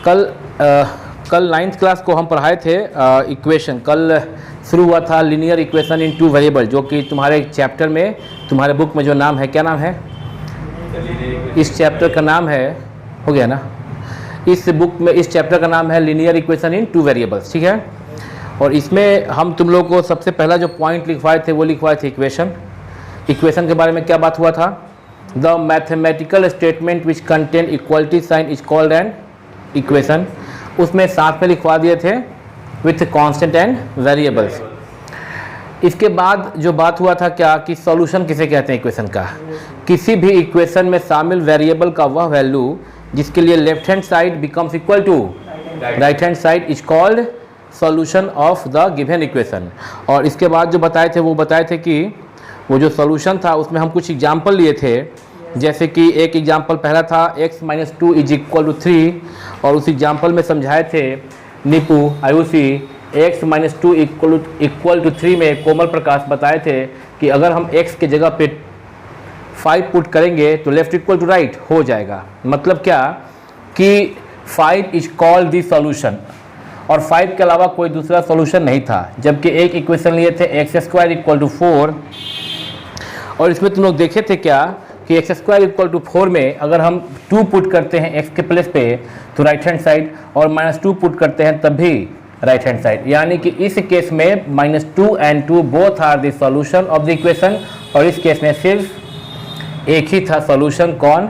कल 9th class को हम पढ़ाए थे इक्वेशन। कल शुरू हुआ था linear equation in two variable, जो कि तुम्हारे चैप्टर में, तुम्हारे बुक में जो नाम है, क्या नाम है इस चैप्टर का? नाम है, हो गया ना, इस बुक में इस चैप्टर का नाम है linear equation in two variables, ठीक है। और इसमें हम तुम लोग को सबसे पहला जो पॉइंट लिखवाए थे वो लिखवाए थे इक्वेशन। इक्वेशन के बारे में क्या बात हुआ था? The mathematical statement which contain equality sign is called an equation. उसमें साथ में लिखवा दिए थे विथ कांस्टेंट एंड वेरिएबल्स। इसके बाद जो बात हुआ था क्या कि सॉल्यूशन किसे कहते हैं इक्वेशन का? किसी भी इक्वेशन में शामिल वेरिएबल का वह वैल्यू जिसके लिए left hand side becomes equal to right hand side is called solution of the given equation. और इसके बाद जो बताए थे वो बताए थे कि वो जो सॉल्यूशन था उसमें हम कुछ एग्जाम्पल लिए थे, जैसे कि एक एग्जाम्पल पहला था x - 2 इज इक्वल टू 3, और उस एग्जाम्पल में समझाए थे नीपू आयुषी x - 2 इक्वल टू 3 में कोमल प्रकाश बताए थे कि अगर हम x के जगह पे 5 पुट करेंगे तो लेफ्ट इक्वल टू राइट हो जाएगा। मतलब क्या कि 5 इज कॉल्ड दी सॉल्यूशन, और 5 के अलावा कोई दूसरा सॉल्यूशन नहीं था। जबकि एक इक्वेशन लिए थे x² इक्वल टू 4, और इसमें तुम लोग देखे थे क्या कि x² इक्वल टू 4 में अगर हम 2 पुट करते हैं x के प्लेस पे तो राइट हैंड साइड, और -2 पुट करते हैं तब भी राइट हैंड साइड। यानी कि इस केस में -2 and 2 both are the solution of the equation, और इस केस में सिर्फ एक ही था सॉल्यूशन, कौन?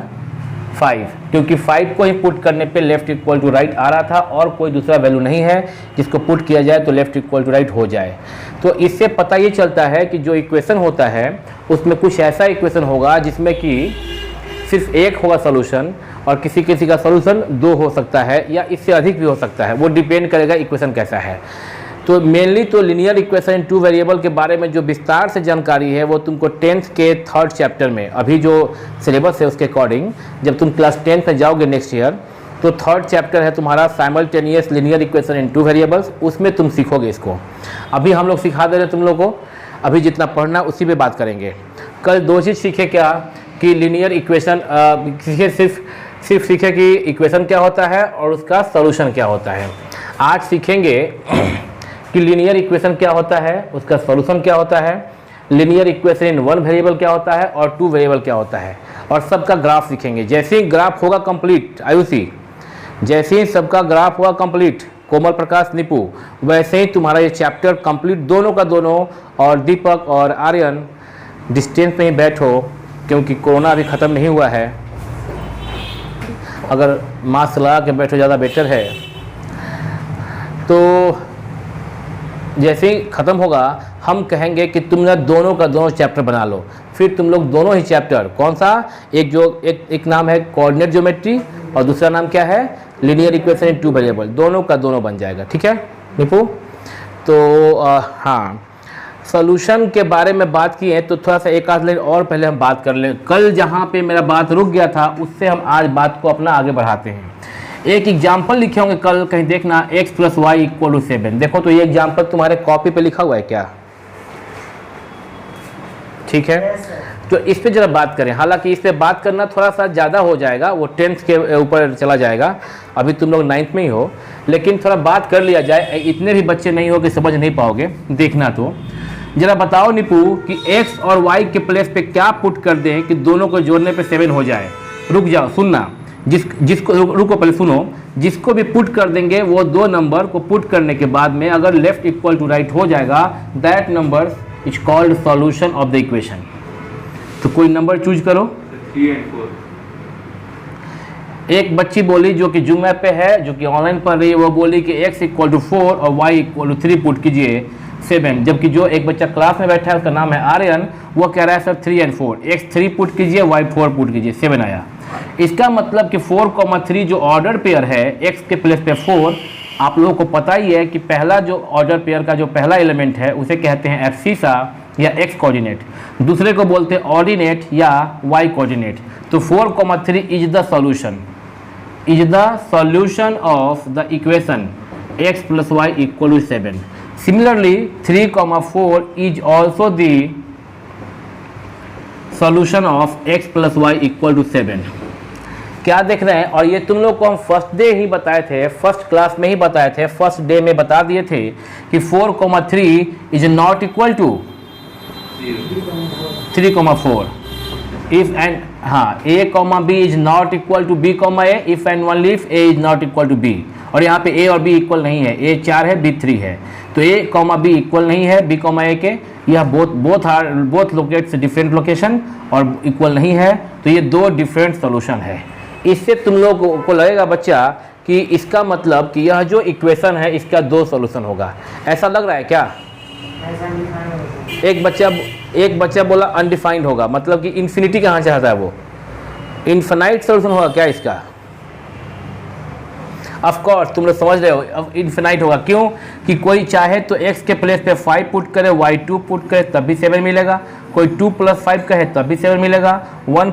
5, क्योंकि 5 को ही पुट करने पे लेफ्ट इक्वल टू राइट आ रहा था और कोई दूसरा वैल्यू नहीं है जिसको पुट किया जाए तो लेफ्ट इक्वल टू राइट हो जाए। तो इससे पता ये चलता है कि जो इक्वेशन होता है उसमें कुछ ऐसा इक्वेशन होगा जिसमें कि सिर्फ एक होगा सॉल्यूशन, और किसी किसी का सॉल्यूशन 2 हो सकता है या इससे अधिक भी हो सकता है, वो डिपेंड करेगा इक्वेशन कैसा है। तो मेनली तो linear equation in two variable के बारे में जो विस्तार से जानकारी है वो तुमको 10th के 3rd चैप्टर में, अभी जो सिलेबस है उसके अकॉर्डिंग जब तुम क्लास 10th में जाओगे नेक्स्ट ईयर, तो 3rd चैप्टर है तुम्हारा simultaneous linear equation in two variables, उसमें तुम सीखोगे इसको। अभी हम लोग सिखा दे रहे हैं तुम लोग को, अभी जितना पढ़ना उसी पे बात करेंगे। कल 2 चीज़ सीखे क्या कि लीनियर इक्वेशन सिर्फ सीखे कि इक्वेशन क्या होता है और उसका सॉल्यूशन क्या होता है। आज सीखेंगे कि लीनियर इक्वेशन क्या होता है, उसका सॉल्यूशन क्या होता है, लीनियर इक्वेशन इन 1 वेरिएबल क्या होता है और 2 वेरिएबल क्या होता है, और सबका ग्राफ सीखेंगे। जैसे ही ग्राफ होगा कंप्लीट आयुषी, जैसे ही सबका ग्राफ होगा कंप्लीट कोमल प्रकाश नीपू, वैसे ही तुम्हारा ये चैप्टर कंप्लीट दोनों का दोनों। और दीपक और आर्यन डिस्टेंस में ही बैठो क्योंकि कोरोना अभी ख़त्म नहीं हुआ है, अगर मास्क लगा के बैठो ज़्यादा बेटर है। तो जैसे ही ख़त्म होगा हम कहेंगे कि तुम ना दोनों का दोनों चैप्टर बना लो, फिर तुम लोग दोनों ही चैप्टर, कौन सा, एक नाम है कोऑर्डिनेट ज्योमेट्री और दूसरा नाम क्या है, linear equation in two variable, दोनों का दोनों बन जाएगा। ठीक है निपू? तो हाँ, सॉल्यूशन के बारे में बात की है तो थोड़ा सा एक आध लाइन और पहले हम बात कर लें। कल जहाँ पे मेरा बात रुक गया था उससे हम आज बात को अपना आगे बढ़ाते हैं। एक एग्जाम्पल लिखे होंगे कल, कहीं देखना, x + y = 7। देखो तो ये एग्जाम्पल तुम्हारे कॉपी पे लिखा हुआ है क्या? ठीक है, तो इस पे जरा बात करें। हालांकि इस पे बात करना थोड़ा सा ज़्यादा हो जाएगा, वो 10th के ऊपर चला जाएगा, अभी तुम लोग 9th में ही हो, लेकिन थोड़ा बात कर लिया जाए। इतने भी बच्चे नहीं हो कि समझ नहीं पाओगे। देखना तो जरा बताओ निपू कि x और y के प्लेस पे क्या पुट कर दें कि दोनों को जोड़ने पे 7 हो जाए। रुक जाओ, सुनना, जिसको रुको पहले सुनो, जिसको भी पुट कर देंगे वो 2 नंबर को पुट करने के बाद में अगर लेफ्ट इक्वल टू राइट हो जाएगा, that number is called solution of the equation. तो कोई नंबर चूज करो। 3 और 4। एक बच्ची बोली जो कि जूम ऐप पे है, जो कि ऑनलाइन पढ़ रही है, वो बोली कि x = 4 और y = 3 पुट कीजिए 7। जबकि जो एक बच्चा क्लास में बैठा है उसका नाम है आर्यन, वो कह रहा है सर 3 और 4, x 3 पुट कीजिए, y 4 पुट कीजिए, 7 आया। इसका मतलब कि 4,3 जो ऑर्डर पेयर है x के प्लेस पे 4, आप लोगों को पता ही है कि पहला जो ऑर्डर पेयर का जो पहला एलिमेंट है उसे कहते हैं एब्सिसा या x कोऑर्डिनेट, दूसरे को बोलते हैं ऑर्डिनेट या y कोऑर्डिनेट। तो 4,3 is the solution of the equation x + y = 7। Similarly, 3,4 is also the solution of x + y = 7. क्या देख रहे हैं? और ये तुम लोग को हम फर्स्ट डे ही बताए थे, फर्स्ट क्लास में ही बताए थे, फर्स्ट डे में बता दिए थे कि 4,3 is not equal to 3,4 if and a, b is not equal to b, a if and only if a is not equal to b। और यहाँ पे a और b इक्वल नहीं है, a 4 है, b 3 है, तो a, b इक्वल नहीं है b, a के। यह बोथ लोकेट्स डिफरेंट लोकेशन और इक्वल नहीं है, तो ये दो डिफरेंट सोल्यूशन है। इससे तुम लोगों को लगेगा बच्चा कि इसका मतलब कि यह जो इक्वेशन है इसका दो सॉल्यूशन होगा। ऐसा लग रहा है क्या? एक बच्चा बोला अनडिफाइंड होगा, मतलब कि इन्फिनिटी कहाँ चाहता है वो? इन्फिनाइट सॉल्यूशन होगा क्या इसका? ऑफ कोर्स तुम लोग समझ रहे हो, अब इन्फिनाइट होगा। क्यों? कि कोई चाहे तो x के प्लेस पे 5 पुट करे, y 2 पुट करे तब भी 7 मिलेगा, कोई 2 + 5 कहे तब भी 7 मिलेगा, 1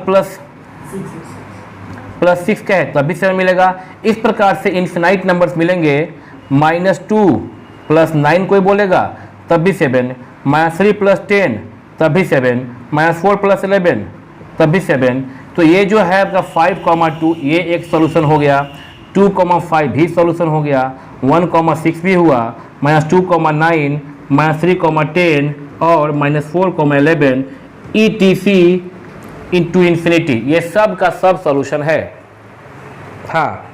+ 6 कहे तब भी 7 मिलेगा। इस प्रकार से इन्फिनाइट नंबर्स मिलेंगे। -2 + 9 कोई बोलेगा तब भी 7, -3 + 10 तब भी 7, -4 + 11 तब भी 7। तो ये जो है आपका 5,2 ये एक सोल्यूशन हो गया, 2,5 भी सोल्यूशन हो गया, 1,6 भी हुआ, -2,9, -3,10 और -4,11 ETC इंटू इन्फिनिटी, ये सब का सब सोल्यूशन है। हाँ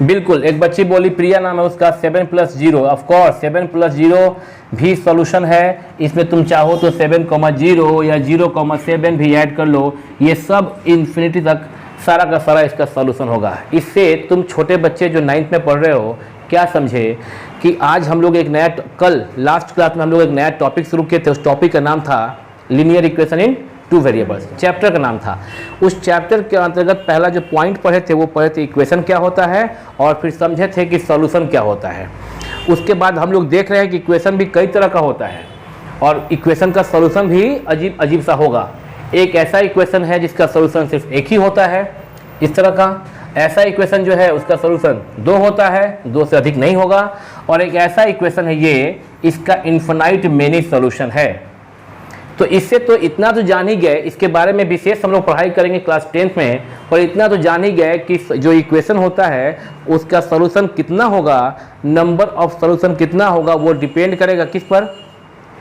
बिल्कुल, एक बच्ची बोली, प्रिया नाम है उसका, 7 + 0, ऑफ कोर्स 7 + 0 भी सोल्यूशन है। इसमें तुम चाहो तो 7,0 या 0,7 भी ऐड कर लो, ये सब इन्फिनिटी तक सारा का सारा इसका सोल्यूशन होगा। इससे तुम छोटे बच्चे जो 9th में पढ़ रहे हो क्या समझे कि आज हम लोग एक नया, कल लास्ट क्लास में हम लोग एक नया टॉपिक शुरू किए थे। उस टॉपिक का नाम था लीनियर इक्वेशन इन 2 वेरिएबल्स, चैप्टर का नाम था। उस चैप्टर के अंतर्गत पहला जो पॉइंट पढ़े थे वो पढ़े थे इक्वेशन क्या होता है, और फिर समझे थे कि सॉल्यूशन क्या होता है। उसके बाद हम लोग देख रहे हैं कि इक्वेशन भी कई तरह का होता है और इक्वेशन का सॉल्यूशन भी अजीब अजीब सा होगा। एक ऐसा इक्वेशन है जिसका सॉल्यूशन सिर्फ एक ही होता है, इस तरह का। ऐसा इक्वेशन जो है उसका सॉल्यूशन 2 होता है, 2 से अधिक नहीं होगा। और एक ऐसा इक्वेशन है ये, इसका इन्फिनाइट मेनी सॉल्यूशन है। तो इससे तो इतना तो जान ही गए, इसके बारे में विशेष हम लोग पढ़ाई करेंगे क्लास 10th में, पर इतना तो जान ही गए कि जो इक्वेशन होता है उसका सॉल्यूशन कितना होगा, नंबर ऑफ सॉल्यूशन कितना होगा, वो डिपेंड करेगा किस पर,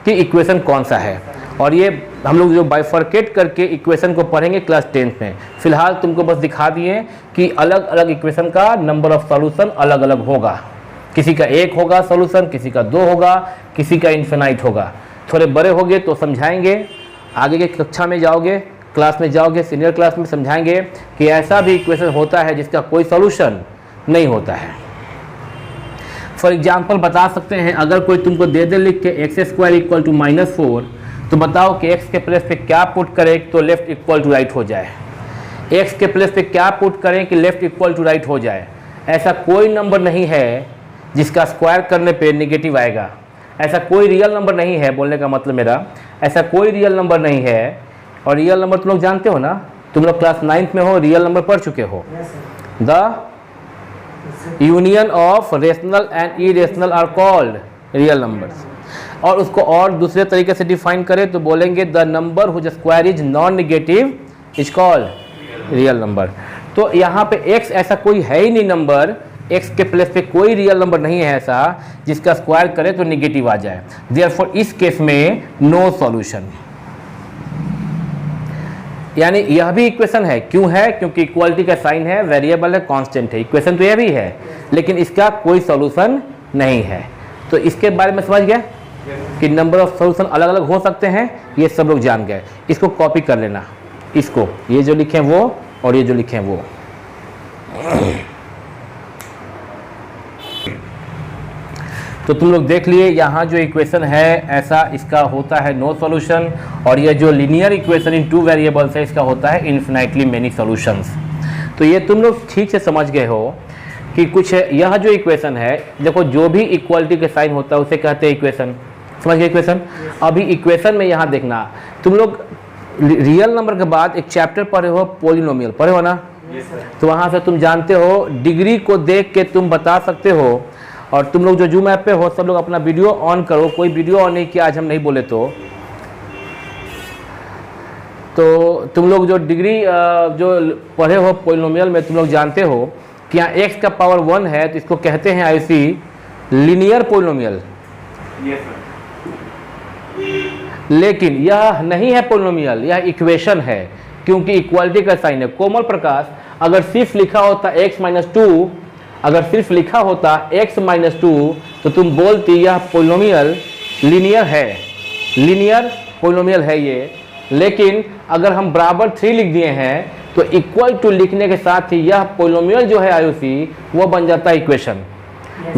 कि इक्वेशन कौन सा है। और ये हम लोग जो बाइफर्केट करके इक्वेशन को पढ़ेंगे क्लास 10th में। फिलहाल तुमको बस दिखा दिए कि अलग अलग इक्वेशन का नंबर ऑफ सॉल्यूशन अलग अलग होगा, किसी का 1 होगा सॉल्यूशन, किसी का 2 होगा, किसी का इन्फिनाइट होगा। थोड़े बड़े होगे तो समझाएंगे, आगे के कक्षा में जाओगे, क्लास में जाओगे, सीनियर क्लास में समझाएंगे कि ऐसा भी इक्वेशन होता है जिसका कोई सॉल्यूशन नहीं होता है। फॉर एग्जांपल बता सकते हैं, अगर कोई तुमको दे दे लिख के x² = -4, तो बताओ कि x के प्लेस पे क्या पुट करें तो लेफ्ट इक्वल टू राइट हो जाए। x के प्लेस पे क्या पुट करें कि लेफ्ट इक्वल टू राइट हो जाए। ऐसा कोई नंबर नहीं है जिसका स्क्वायर करने पे नेगेटिव आएगा। ऐसा कोई रियल नंबर नहीं है, बोलने का मतलब मेरा, ऐसा कोई रियल नंबर नहीं है। और रियल नंबर तुम लोग जानते हो ना, तुम लोग क्लास 9th में हो, रियल नंबर पढ़ चुके हो। The union of rational and irrational are called real numbers. और उसको और दूसरे तरीके से डिफाइन करें तो बोलेंगे the number whose square is non negative is called real number. तो यहाँ पे x ऐसा कोई है ही नहीं नंबर, x के प्लेस पे कोई रियल नंबर नहीं है ऐसा जिसका स्क्वायर करे तो नेगेटिव आ जाए। देयरफॉर इस केस में नो सॉल्यूशन। यानी यह भी इक्वेशन है, क्यों है? क्योंकि इक्वालिटी का साइन है, वेरिएबल है, कांस्टेंट है। इक्वेशन तो यह भी है, लेकिन इसका कोई सॉल्यूशन नहीं है। तो इसके बारे में समझ गए कि नंबर ऑफ सॉल्यूशन अलग अलग हो सकते हैं, ये सब लोग जान गए। इसको कॉपी कर लेना, इसको, ये जो लिखे वो और ये जो लिखे वो। तो तुम लोग देख लिए यहाँ जो इक्वेशन है ऐसा इसका होता है नो सॉल्यूशन, और ये जो लीनियर इक्वेशन इन 2 वेरिएबल्स है इसका होता है इन्फिनाइटली मेनी सॉल्यूशंस। तो ये तुम लोग ठीक से समझ गए हो कि कुछ यह जो इक्वेशन है, देखो जो भी इक्वालिटी के साइन होता है उसे कहते हैं इक्वेशन। समझ गए इक्वेशन? अभी इक्वेशन में यहाँ देखना, तुम लोग रियल नंबर के बाद एक चैप्टर पढ़े हो, पॉलिनोमियल पढ़े हो ना? तो वहाँ से तुम जानते हो डिग्री को देख के तुम बता सकते हो। और तुम लोग जो जूम ऐप पे हो सब लोग अपना वीडियो ऑन करो, कोई वीडियो ऑन नहीं किया आज हम नहीं बोले तो तो तुम लोग जो डिग्री जो पढ़े हो पोलिनोमियल में, तुम लोग जानते हो कि यहाँ x का पावर 1 है, तो इसको कहते हैं आयुषी लीनियर पोलिनोमियल। लेकिन यह नहीं है पोलिनोमियल, यह इक्वेशन है, क्योंकि इक्वालिटी का साइन है। कोमल प्रकाश, अगर सिर्फ लिखा होता x माइनस 2, अगर सिर्फ लिखा होता x माइनस 2, तो तुम बोलती यह पोलिनोमियल लीनियर है, लीनियर पोलिनोमियल है ये। लेकिन अगर हम बराबर 3 लिख दिए हैं, तो इक्वल टू लिखने के साथ ही यह पोलिनोमियल जो है आयुषी, वो बन जाता है इक्वेशन।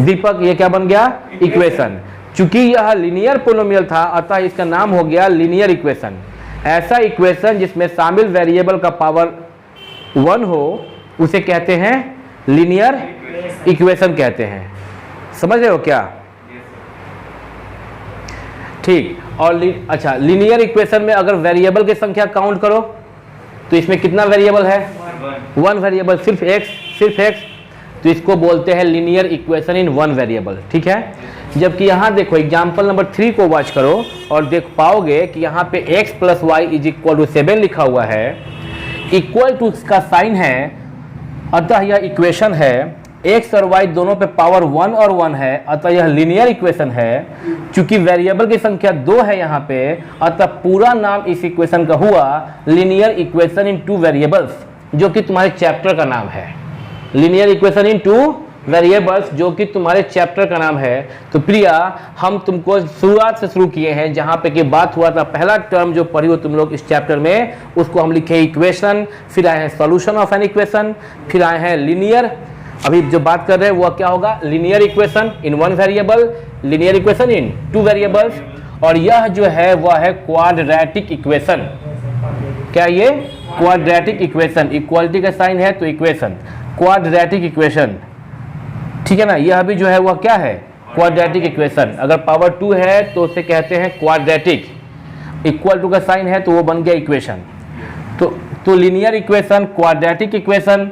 दीपक, ये क्या बन गया? इक्वेशन। चूंकि यह लीनियर पोलिनोमियल था, अतः इसका नाम हो गया लीनियर इक्वेशन। ऐसा इक्वेशन जिसमें शामिल वेरिएबल का पावर 1 हो, उसे कहते हैं लीनियर इक्वेशन कहते हैं। समझ रहे हो क्या? ठीक। और अच्छा, लीनियर इक्वेशन में अगर वेरिएबल की संख्या काउंट करो तो इसमें कितना वेरिएबल है? 1 वेरिएबल, सिर्फ x, तो इसको बोलते हैं लीनियर इक्वेशन इन 1 वेरिएबल। ठीक है। जबकि यहाँ देखो एग्जाम्पल नंबर 3 को वॉच करो और देख पाओगे कि यहाँ पे x plus y is equal to 7 लिखा हुआ है, इक्वल टू का साइन है, अतः यह इक्वेशन है। x और y दोनों पे पावर 1 और 1 है, अतः यह लीनियर इक्वेशन है। चूंकि वेरिएबल की संख्या 2 है यहाँ पे, अतः पूरा नाम इस इक्वेशन का हुआ लीनियर इक्वेशन इन 2 वेरिएबल्स, जो कि तुम्हारे चैप्टर का नाम है। लीनियर इक्वेशन इन 2 वेरिएबल्स, जो कि तुम्हारे चैप्टर का नाम है। तो प्रिया, हम तुमको शुरुआत से शुरू किए हैं, जहाँ पे कि बात हुआ था, पहला टर्म जो पढ़ी हो तुम लोग इस चैप्टर में, उसको हम लिखे इक्वेशन, फिर आए हैं सॉल्यूशन ऑफ एन इक्वेशन, फिर आए हैं लीनियर। अभी जो बात कर रहे हैं वो क्या होगा? लीनियर इक्वेशन इन 1 वेरिएबल, लीनियर इक्वेशन इन 2 वेरिएबल्स, और यह जो है वह है क्वाड्रेटिक इक्वेशन। क्या ये? Quadratic equation. इक्वालिटी का साइन है तो इक्वेशन, क्वाड्रेटिक इक्वेशन। ठीक है ना? यह भी जो है वह क्या है? Quadratic equation. अगर पावर 2 है तो उसे कहते हैं क्वाड्रेटिक, इक्वल टू का साइन है तो वो बन गया इक्वेशन। तो लीनियर इक्वेशन, क्वाड्रेटिक इक्वेशन,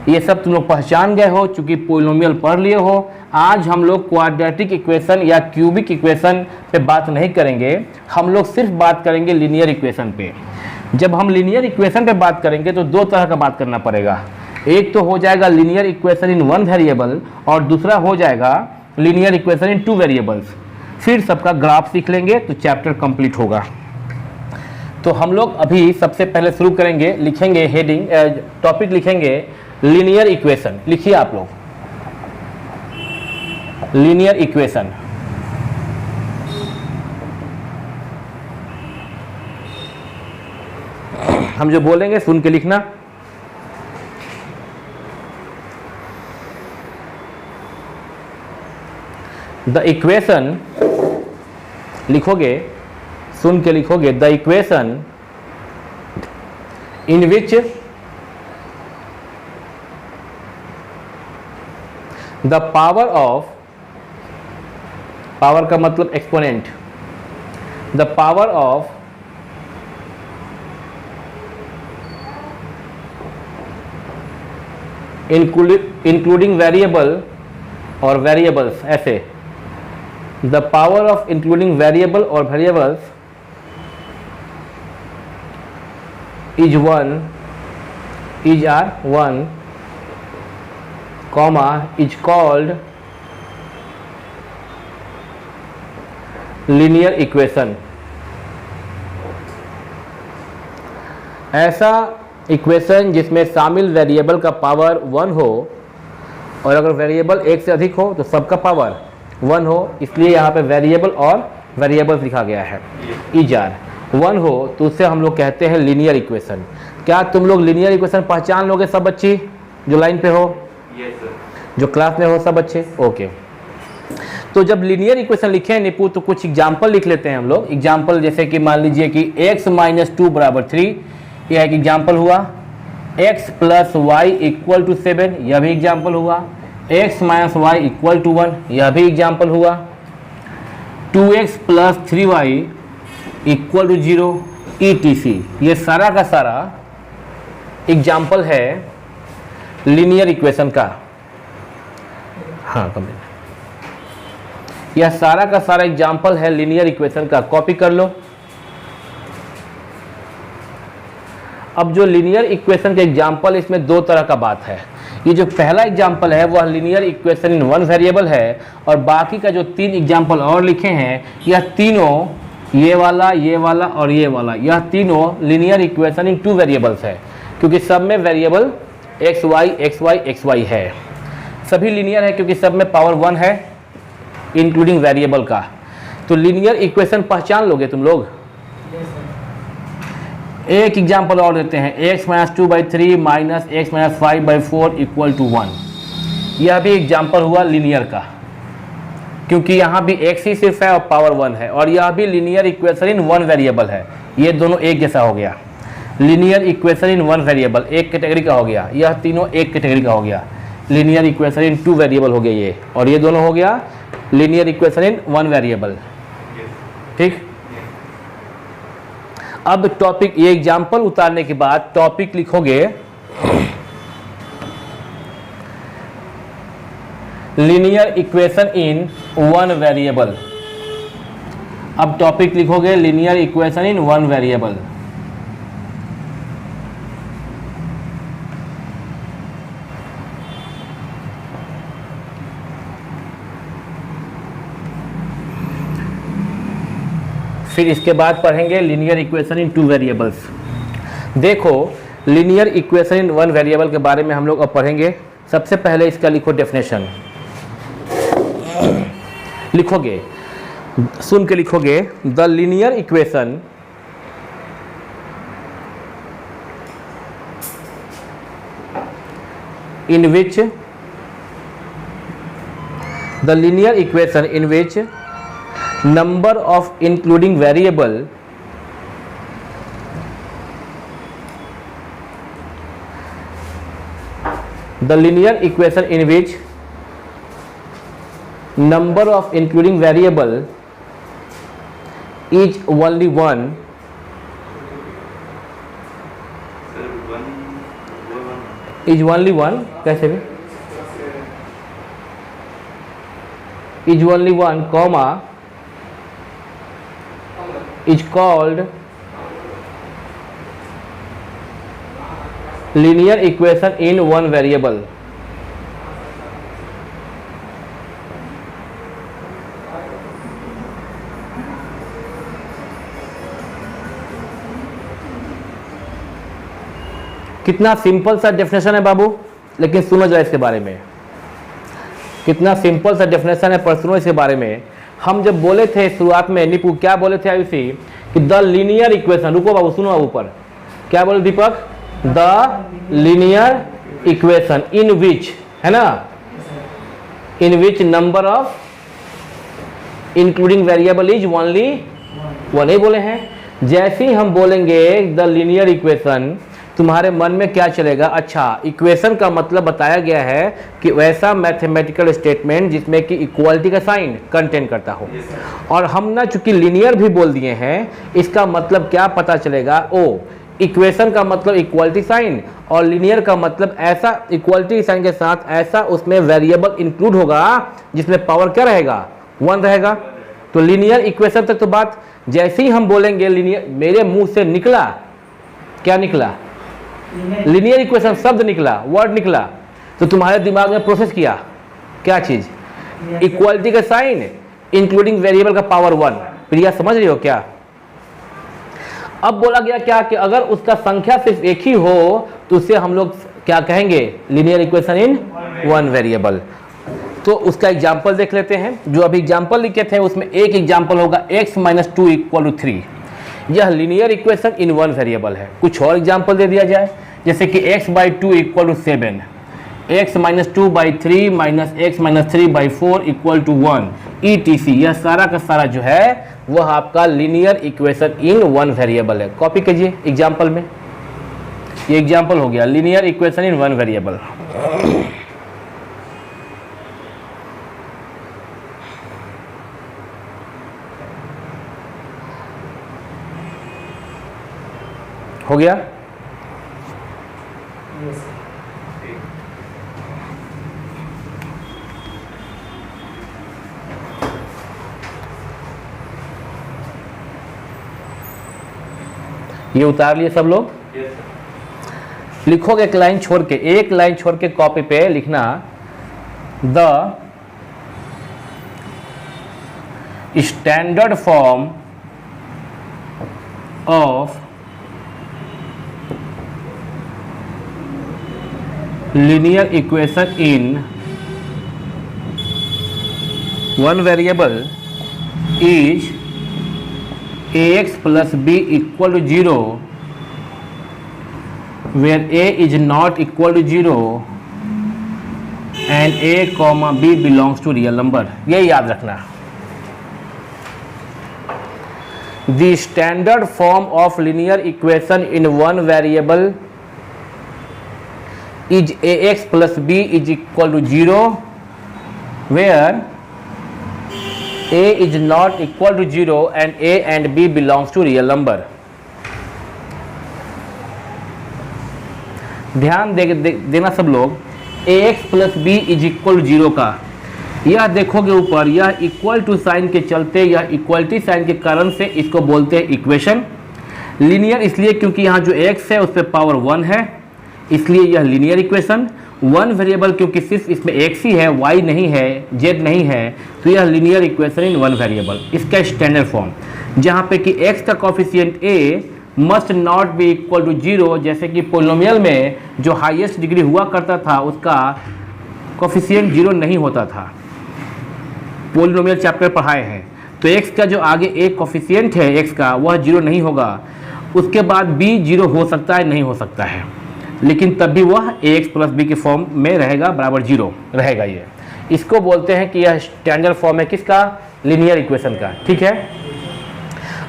ये सब तुम लोग पहचान गए हो चूंकि पोलिनोमियल पढ़ लिए हो। आज हम लोग क्वाड्रेटिक इक्वेशन या क्यूबिक इक्वेशन पे बात नहीं करेंगे, हम लोग सिर्फ बात करेंगे लीनियर इक्वेशन पे। जब हम लीनियर इक्वेशन पे बात करेंगे तो 2 तरह का बात करना पड़ेगा। एक तो हो जाएगा लीनियर इक्वेशन इन 1 वेरिएबल, और दूसरा हो जाएगा लीनियर इक्वेशन इन 2 वेरिएबल्स। फिर सबका ग्राफ सीख लेंगे तो चैप्टर कंप्लीट होगा। तो हम लोग अभी सबसे पहले शुरू करेंगे, लिखेंगे हेडिंग, टॉपिक लिखेंगे लीनियर इक्वेशन। लिखिए आप लोग, लीनियर इक्वेशन। हम जो बोलेंगे सुन के लिखना। द इक्वेशन लिखोगे, सुन के लिखोगे, the equation in which the power of, power का मतलब exponent, the power of including variable और वेरिएबल्स, ऐसे the power of including variable और variables is 1, is are 1, comma is called linear equation। ऐसा इक्वेशन जिसमें शामिल वेरिएबल का power 1 हो, और अगर वेरिएबल 1 से अधिक हो तो सबका पावर 1 हो, इसलिए यहाँ पे वेरिएबल और वेरिएबल्स लिखा गया है। इजार 1 हो तो उससे हम लोग कहते हैं लीनियर इक्वेशन। क्या तुम लोग लीनियर इक्वेशन पहचान लोगे सब बच्ची जो लाइन पे हो? जो क्लास में हो सब बच्चे? ओके। तो जब लीनियर इक्वेशन लिखे निपू तो कुछ एग्जाम्पल लिख लेते हैं हम लोग। एग्जाम्पल जैसे कि मान लीजिए कि x माइनस 2 बराबर 3, यह एक एग्जाम्पल हुआ। x plus y equal to 7, यह भी एग्जाम्पल हुआ। x minus y equal to 1, यह भी एग्जाम्पल हुआ। 2x plus 3y equal to 0 etc, ये सारा का सारा एग्जाम्पल है लीनियर इक्वेशन का। हाँ कंप्लीट। यह सारा का सारा एग्जाम्पल है लीनियर इक्वेशन का। कॉपी कर लो। अब जो लीनियर इक्वेशन के एग्जाम्पल, इसमें दो तरह का बात है। ये जो पहला एग्जाम्पल है वह linear equation in one variable है, और बाकी का जो तीन एग्जाम्पल और लिखे हैं यह तीनों, ये वाला और ये वाला, यह तीनों linear equation in two variables है, क्योंकि सब में वेरिएबल एक्स वाई है। सभी लीनियर है क्योंकि सब में पावर 1 है इंक्लूडिंग वेरिएबल का। तो लीनियर इक्वेशन पहचान लोगे तुम लोग। एक एग्जाम्पल और देते हैं, x minus 2/3 minus x minus 5/4 equal to 1। यह भी एग्जाम्पल हुआ लीनियर का, क्योंकि यहाँ भी x ही सिर्फ है और पावर 1 है, और यह भी linear equation in one variable है। ये दोनों एक जैसा हो गया। Linear equation in one variable एक कैटेगरी का हो गया, यह तीनों एक कैटेगरी का हो गया। Linear equation in two variable हो गया ये, और ये दोनों हो गया linear equation in one variable. ठीक, अब टॉपिक, ये एग्जाम्पल उतारने के बाद टॉपिक लिखोगे linear equation in one variable. अब टॉपिक लिखोगे linear equation in one variable. फिर इसके बाद पढ़ेंगे linear equation in two variables. देखो, linear equation in one variable के बारे में हम लोग अब पढ़ेंगे। सबसे पहले इसका लिखो डेफिनेशन, लिखोगे, सुन के लिखोगे, the linear equation in which number of including variable the linear equation in which number of including variable is only one कैसे भी is only one comma is called linear equation in one variable। कितना simple सा definition है बाबू, लेकिन सुनो जरा इसके बारे में। कितना सिंपल सा डेफिनेशन है, पर सुनो इसके बारे में। हम जब बोले थे शुरुआत में, निपू क्या बोले थे आयुषी, कि द लीनियर इक्वेशन, रुको बाबू सुनो ऊपर, क्या बोले Deepak, the linear equation in which, है ना, in which number of including variable is only one, ही बोले हैं। जैसे ही हम बोलेंगे द लीनियर इक्वेशन, तुम्हारे मन में क्या चलेगा, अच्छा इक्वेशन का मतलब बताया गया है कि वैसा मैथमेटिकल स्टेटमेंट जिसमें कि इक्वालिटी का साइन कंटेन करता हो। और हम ना चूंकि लीनियर भी बोल दिए हैं, इसका मतलब क्या पता चलेगा, ओ इक्वेशन का मतलब इक्वालिटी साइन, और लीनियर का मतलब ऐसा इक्वालिटी साइन के साथ ऐसा उसमें वेरिएबल इंक्लूड होगा जिसमें पावर क्या रहेगा, 1 रहेगा। तो लीनियर इक्वेशन तक तो बात, जैसे ही हम बोलेंगे लीनियर, मेरे मुंह से निकला, क्या निकला, लीनियर इक्वेशन शब्द निकला, वर्ड निकला, तो तुम्हारे दिमाग में प्रोसेस किया क्या चीज, इक्वालिटी का साइन इंक्लूडिंग वेरिएबल का पावर 1। प्रिया समझ रही हो क्या? अब बोला गया क्या कि अगर उसका संख्या सिर्फ एक ही हो तो उसे हम लोग क्या कहेंगे, linear equation in one variable. तो उसका एग्जाम्पल देख लेते हैं। जो अभी एग्जाम्पल लिखे थे उसमें एक एग्जाम्पल होगा x माइनस 2 इक्वल टू 3। यह linear equation in one variable है। कुछ और एग्जाम्पल दे दिया जाए, जैसे कि x/2 equal to 7, x minus 2/3 minus x minus 3/4 equal to 1 etc। यह सारा का सारा जो है वह आपका linear equation in one variable है। कॉपी कीजिए एग्जाम्पल में, ये एग्जाम्पल हो गया linear equation in one variable. हो गया? ये उतार लिए सब लोग? लिखोगे एक लाइन छोड़ के, एक लाइन छोड़ के कॉपी पे लिखना the standard form of linear equation in one variable is ax plus b equal to 0 where a is not equal to 0 and a comma b belongs to real number। ये याद रखना। The standard form of linear equation in one variable is ax plus b is equal to 0 where a is not equal to 0 and a and b belongs to real number। ध्यान देना सब लोग, ax plus b is equal to 0 का यह देखोगे ऊपर, यह equal to sign के चलते, यह इक्वलिटी साइन के कारण से इसको बोलते हैं इक्वेशन। लीनियर इसलिए क्योंकि यहाँ जो x है उस पर पावर 1 है, इसलिए यह लीनियर इक्वेशन। वन वेरिएबल क्योंकि सिर्फ इसमें x ही है, y नहीं है, z नहीं है, तो यह linear equation in one variable. इसका स्टैंडर्ड फॉर्म जहाँ पे कि x का coefficient a must not be equal to 0, जैसे कि पोलिनोमियल में जो हाईएस्ट डिग्री हुआ करता था उसका कोफिशिएंट 0 नहीं होता था। पोलिनोमियल चैप्टर पढ़ाए हैं, तो x का जो आगे एक कोफिशिएंट है x का वह 0 नहीं होगा। उसके बाद b 0 हो सकता है, नहीं हो सकता है, लेकिन तब भी वह ax प्लस बी के फॉर्म में रहेगा, बराबर 0 रहेगा। ये इसको बोलते हैं कि यह स्टैंडर्ड फॉर्म है किसका, लीनियर इक्वेशन का। ठीक है,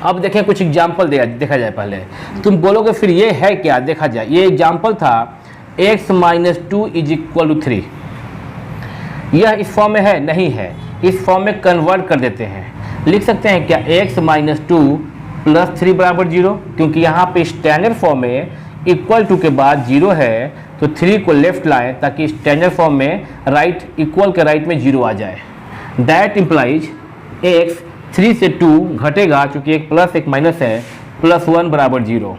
अब देखें कुछ एग्जाम्पल देखा जाए। पहले तुम बोलोगे फिर ये है क्या, देखा जाए। ये एग्जाम्पल था x minus 2 is equal to 3। यह इस फॉर्म में है, नहीं है, इस फॉर्म में कन्वर्ट कर देते हैं। लिख सकते हैं क्या x माइनस 2 प्लस 3 बराबर 0, क्योंकि यहाँ पे स्टैंडर्ड फॉर्म में इक्वल टू के बाद 0 है, तो 3 को लेफ्ट लाएं ताकि स्टैंडर्ड फॉर्म में राइट इक्वल के राइट में 0 आ जाए। दैट इम्प्लाइज x 3 से 2 घटेगा, चूँकि एक प्लस एक माइनस है, प्लस 1 बराबर 0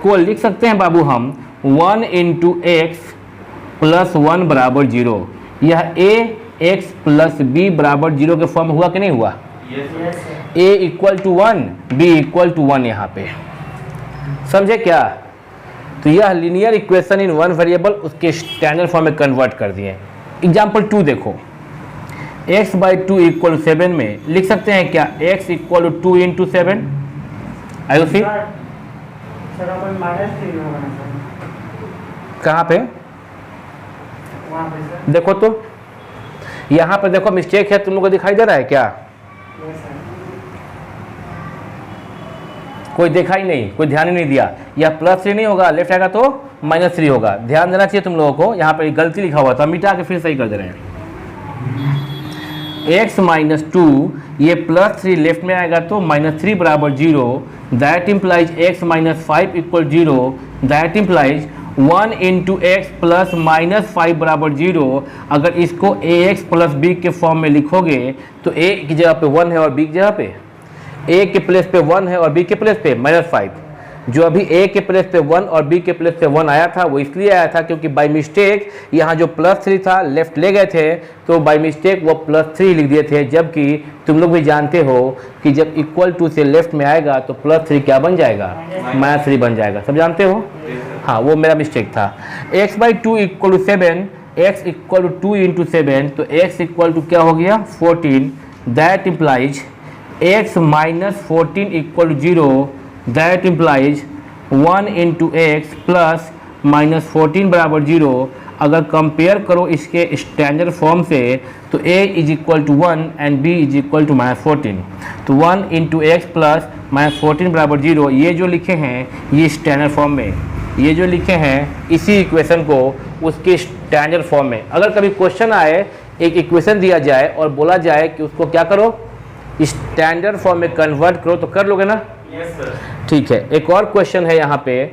को लिख सकते हैं बाबू हम 1 इंटू एक्स प्लस 1 बराबर 0। यह ax प्लस b बराबर 0 के फॉर्म हुआ कि नहीं हुआ? a equal to 1, b equal to 1 यहाँ पे, समझे क्या? तो यह linear equation in one variable उसके स्टैंडर्ड फॉर्म में कन्वर्ट कर दिए। एग्जाम्पल 2 देखो, x बाई 2 इक्वल टू 7 में लिख सकते हैं क्या x इक्वल टू 2 इंटू 7। आई सी कहाँ पे? देखो तो यहाँ पे देखो मिस्टेक है, तुम लोग को दिखाई दे रहा है क्या? कोई देखा ही नहीं, कोई ध्यान ही नहीं दिया। यह प्लस 3 नहीं होगा, लेफ्ट आएगा तो माइनस 3 होगा। ध्यान देना चाहिए तुम लोगों को, यहाँ पे गलती लिखा हुआ था, मिटा के फिर सही कर दे रहे हैं। x माइनस 2, ये प्लस 3 लेफ्ट में आएगा तो माइनस 3 बराबर 0। That implies x minus 5 equal 0। That implies 1 into x plus minus 5 बराबर 0। अगर इसको ax प्लस b के फॉर्म में लिखोगे तो a की जगह पे 1 है और b की जगह पे, a के प्लेस पे 1 है और b के प्लेस पे माइनस 5। जो अभी a के प्लेस पे 1 और b के प्लेस पे 1 आया था वो इसलिए आया था क्योंकि बाय मिस्टेक यहाँ जो प्लस 3 था लेफ्ट ले गए थे, तो बाय मिस्टेक वो प्लस 3 लिख दिए थे। जबकि तुम लोग भी जानते हो कि जब इक्वल टू से लेफ्ट में आएगा तो प्लस 3 क्या बन जाएगा? माइनस 3 बन जाएगा। सब जानते हो? हाँ, वो मेरा मिस्टेक था। x by 2 equal to 7, x equal to 2 into 7, तो x इक्वल टू क्या हो गया? 14। That implies x minus 14 equal to 0। That implies 1 into x plus minus 14 बराबर 0। अगर कंपेयर करो इसके स्टैंडर्ड फॉर्म से तो a is equal to 1 and b is equal to minus 14। तो 1 इंटू एक्स प्लस माइनस 14 बराबर 0, ये जो लिखे हैं ये स्टैंडर्ड फॉर्म में, ये जो लिखे हैं इसी इक्वेशन को उसके स्टैंडर्ड फॉर्म में। अगर कभी क्वेश्चन आए, एक इक्वेशन दिया जाए और बोला जाए कि उसको क्या करो, स्टैंडर्ड फॉर्म में कन्वर्ट करो, तो कर लोगे ना? Yes sir. ठीक है, एक और क्वेश्चन है यहाँ पे,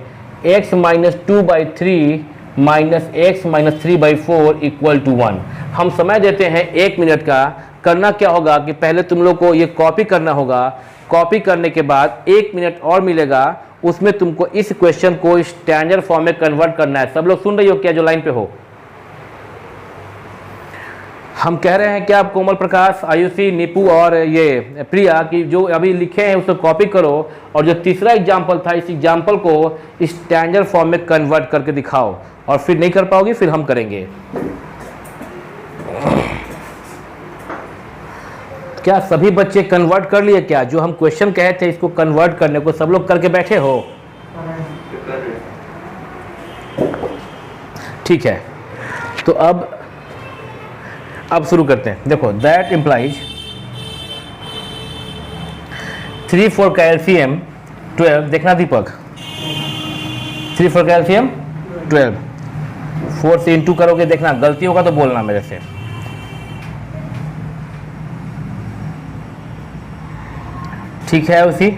x minus 2 by 3 minus x minus 3 by 4 equal to 1। हम समय देते हैं 1 मिनट का। करना क्या होगा कि पहले तुम लोग को ये कॉपी करना होगा, कॉपी करने के बाद 1 मिनट और मिलेगा, उसमें तुमको इस क्वेश्चन को स्टैंडर्ड फॉर्म में कन्वर्ट करना है। सब लोग सुन रही हो क्या जो लाइन पे हो? हम कह रहे हैं कि आप कोमल प्रकाश, आयुषी, नीपू और ये प्रिया की जो अभी लिखे हैं उसको कॉपी करो और जो तीसरा एग्जाम्पल था इस एग्जाम्पल को स्टैंडर्ड फॉर्म में कन्वर्ट करके दिखाओ। और फिर नहीं कर पाओगे फिर हम करेंगे। क्या सभी बच्चे कन्वर्ट कर लिए क्या? जो हम क्वेश्चन कहे थे इसको कन्वर्ट करने को सब लोग करके बैठे हो? ठीक है, तो अब शुरू करते हैं। देखो, दैट इम्प्लाइज 3 for कैल्शियम 12, देखना दीपक, 3 for कैल्शियम 12, 4 से इंटू करोगे, देखना गलती होगा तो बोलना मेरे से। ठीक है, उसी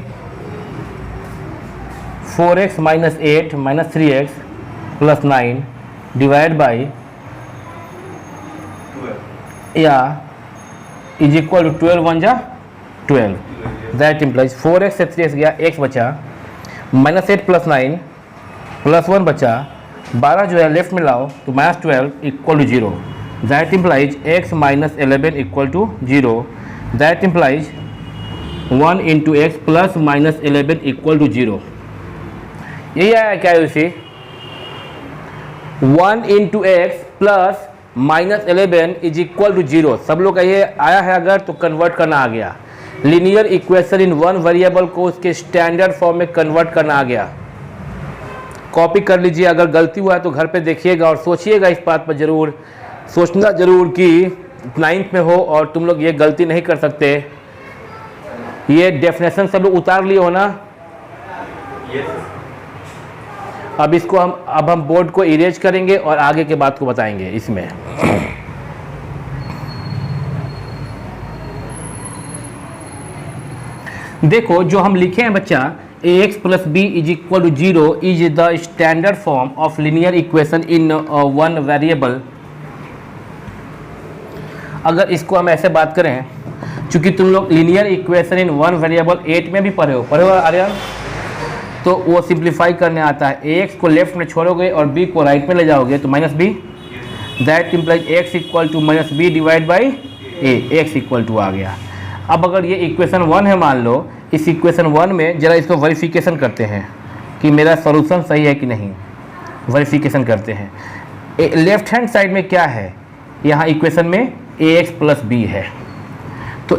4x minus 8 minus 3x plus 9 divide by या इज इक्वल टू 12 1 जा 12। दैट इम्प्लाइज 4x से 3x गया, x बचा, माइनस 8 प्लस 9 प्लस 1 बचा, 12 जो है लेफ्ट में लाओ तो minus 12 equal to 0। That implies x minus 11 equal to 0। That implies 1 into x plus minus 11 equal to 0। यही आया क्या है उसी? 1 into x plus minus 11 is equal to 0। सब लोग का ये आया है, अगर तो कन्वर्ट करना आ गया। Linear equation in one variable को उसके स्टैंडर्ड फॉर्म में कन्वर्ट करना आ गया। कॉपी कर लीजिए, अगर गलती हुआ है तो घर पे देखिएगा और सोचिएगा इस बात पर जरूर, सोचना जरूर कि 9th में हो और तुम लोग ये गलती नहीं कर सकते। ये डेफिनेशन सब लोग उतार लिए हो ना? अब इसको हम बोर्ड को इरेज करेंगे और आगे के बात को बताएंगे इसमें। देखो, जो हम लिखे हैं बच्चा, ax plus b is equal to 0 is the standard form of linear equation in one variable. अगर इसको हम ऐसे बात करें, चूंकि तुम लोग linear equation in one variable 8 में भी पढ़े हो आर्यन, तो वो सिंप्लीफाई करने आता है। ax को लेफ्ट में छोड़ोगे और b को राइट में ले जाओगे तो minus B. That implies x equal to minus B divide by A, x equal to आ गया। अब अगर ये इक्वेशन 1 है मान लो, इस इक्वेशन 1 में जरा इसको वेरिफिकेशन करते हैं कि मेरा सॉल्यूशन सही है कि नहीं। वेरिफिकेशन करते हैं। लेफ्ट हैंड साइड में क्या है? यहाँ इक्वेशन में ax प्लस बी है, तो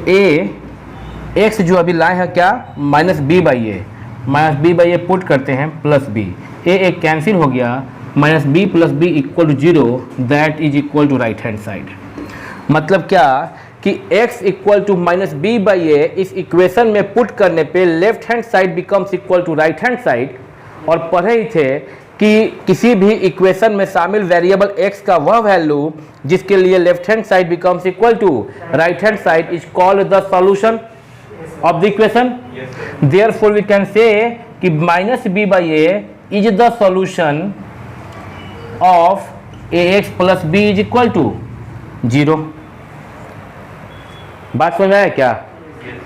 x जो अभी लाए हैं क्या? Minus B by A, minus B by A put करते हैं प्लस बी, ए कैंसिल हो गया, minus B plus B equal to 0। That is equal to right hand side. मतलब क्या कि x equal to minus B by A इस equation में put करने पे left hand side becomes equal to right hand side. और पढ़े ही थे कि किसी भी इक्वेशन में शामिल वेरिएबल x का वह वैल्यू जिसके लिए left hand side becomes equal to right hand side is called the solution of the equation. Therefore we can say कि minus b by a is the solution of ax plus b is equal to 0। बात समझ में आया क्या?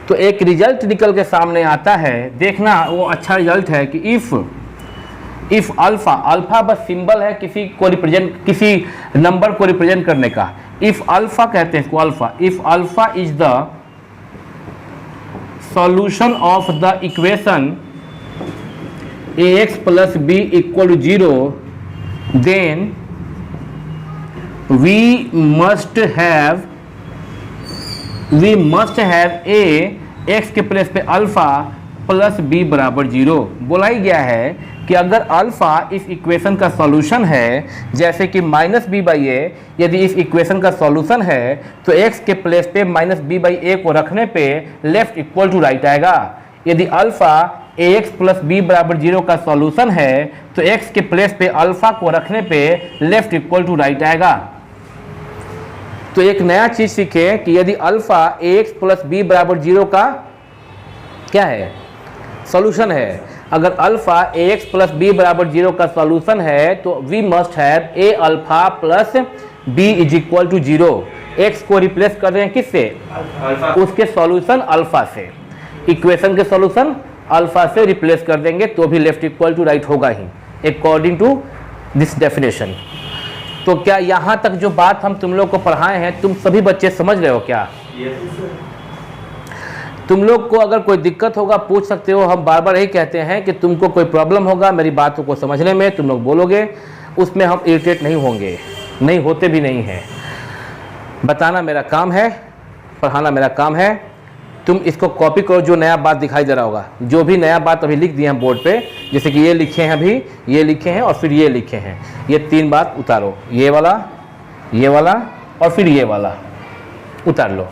तो एक result निकल के सामने आता है, देखना वो अच्छा रिजल्ट है कि इफ अल्फा, अल्फा बस सिंबल है किसी को रिप्रेजेंट, किसी नंबर को रिप्रेजेंट करने का। इफ अल्फा कहते हैं इसको, alpha, if alpha is the solution of the equation ax plus b equal to 0, then we must have a x के प्लेस पे अल्फा प्लस बी बराबर 0। बोला ही गया है कि अगर अल्फा इस इक्वेशन का सॉल्यूशन है, जैसे कि माइनस बी बाई ए यदि इस इक्वेशन का सॉल्यूशन है तो x के प्लेस पे माइनस बी बाई ए को रखने पे लेफ्ट इक्वल टू राइट आएगा। यदि अल्फा ax प्लस बी बराबर 0 का सॉल्यूशन है तो x के प्लेस पे अल्फा को रखने पे लेफ्ट इक्वल टू राइट आएगा। तो एक नया चीज सीखे कि यदि अल्फा ax प्लस बी बराबर 0 का क्या है? सॉल्यूशन है। अगर अल्फा ax प्लस बी बराबर 0 का सॉल्यूशन है तो we must have a alpha plus b is equal to 0। x को रिप्लेस कर रहे हैं किससे? उसके सॉल्यूशन अल्फा से। इक्वेशन के सॉल्यूशन अल्फा से रिप्लेस कर देंगे तो भी लेफ्ट इक्वल टू राइट होगा ही, अकॉर्डिंग टू दिस डेफिनेशन। तो क्या यहाँ तक जो बात हम तुम लोग को पढ़ाए हैं तुम सभी बच्चे समझ रहे हो क्या? तुम लोग को अगर कोई दिक्कत होगा पूछ सकते हो। हम बार बार यही कहते हैं कि तुमको कोई प्रॉब्लम होगा मेरी बातों को समझने में, तुम लोग बोलोगे, उसमें हम इरिटेट नहीं होंगे, नहीं होते भी नहीं हैं। बताना मेरा काम है, पढ़ाना मेरा काम है। तुम इसको कॉपी करो, जो नया बात दिखाई दे रहा होगा, जो भी नया बात अभी लिख दिए हैं बोर्ड पे, जैसे कि ये लिखे हैं अभी, ये लिखे हैं और फिर ये लिखे हैं, ये 3 बात उतारो, ये वाला और फिर ये वाला उतार लो।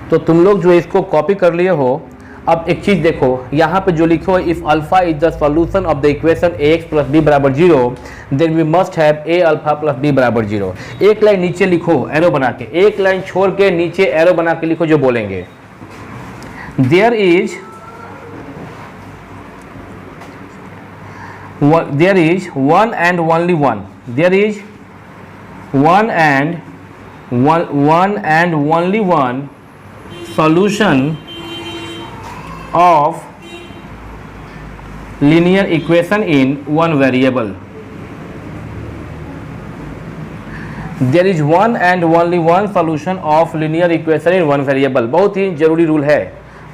तो तुम लोग जो इसको कॉपी कर लिए हो, अब एक चीज देखो, यहाँ पे जो लिखो, if alpha is the solution of the equation ax plus b बराबर 0 then we must have a alpha plus b बराबर 0। एक लाइन नीचे लिखो एरो बना के, एक लाइन छोड़ के नीचे एरो बना के लिखो जो बोलेंगे। There is one and only one, there is one and only one solution of linear equation in one variable. There is one and only one solution of linear equation in one variable. बहुत ही जरूरी rule है,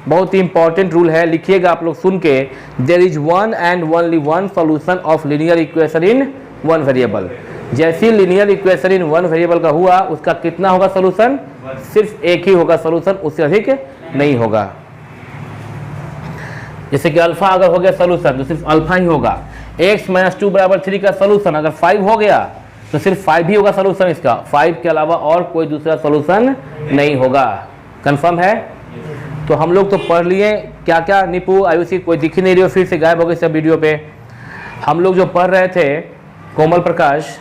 बहुत ही important rule है, लिखिएगा आप लोग सुन के। There is one and only one solution of linear equation in one variable. जैसी linear equation in one variable का हुआ, उसका कितना होगा सोल्यूशन? सिर्फ एक ही होगा सोल्यूशन, उससे अधिक नहीं होगा। जैसे कि अल्फा अगर हो गया सोल्यूशन तो सिर्फ अल्फा ही होगा। x माइनस 2 बराबर 3 का सोल्यूशन अगर 5 हो गया तो सिर्फ 5 ही होगा सोल्यूशन इसका, 5 के अलावा और कोई दूसरा सोल्यूशन नहीं होगा। कंफर्म है? तो हम लोग तो पढ़ लिए क्या क्या। निपू, आयुषी, कोई दिख ही नहीं रही हो, फिर से गायब हो गई सब वीडियो पे। हम लोग जो पढ़ रहे थे, कोमल प्रकाश,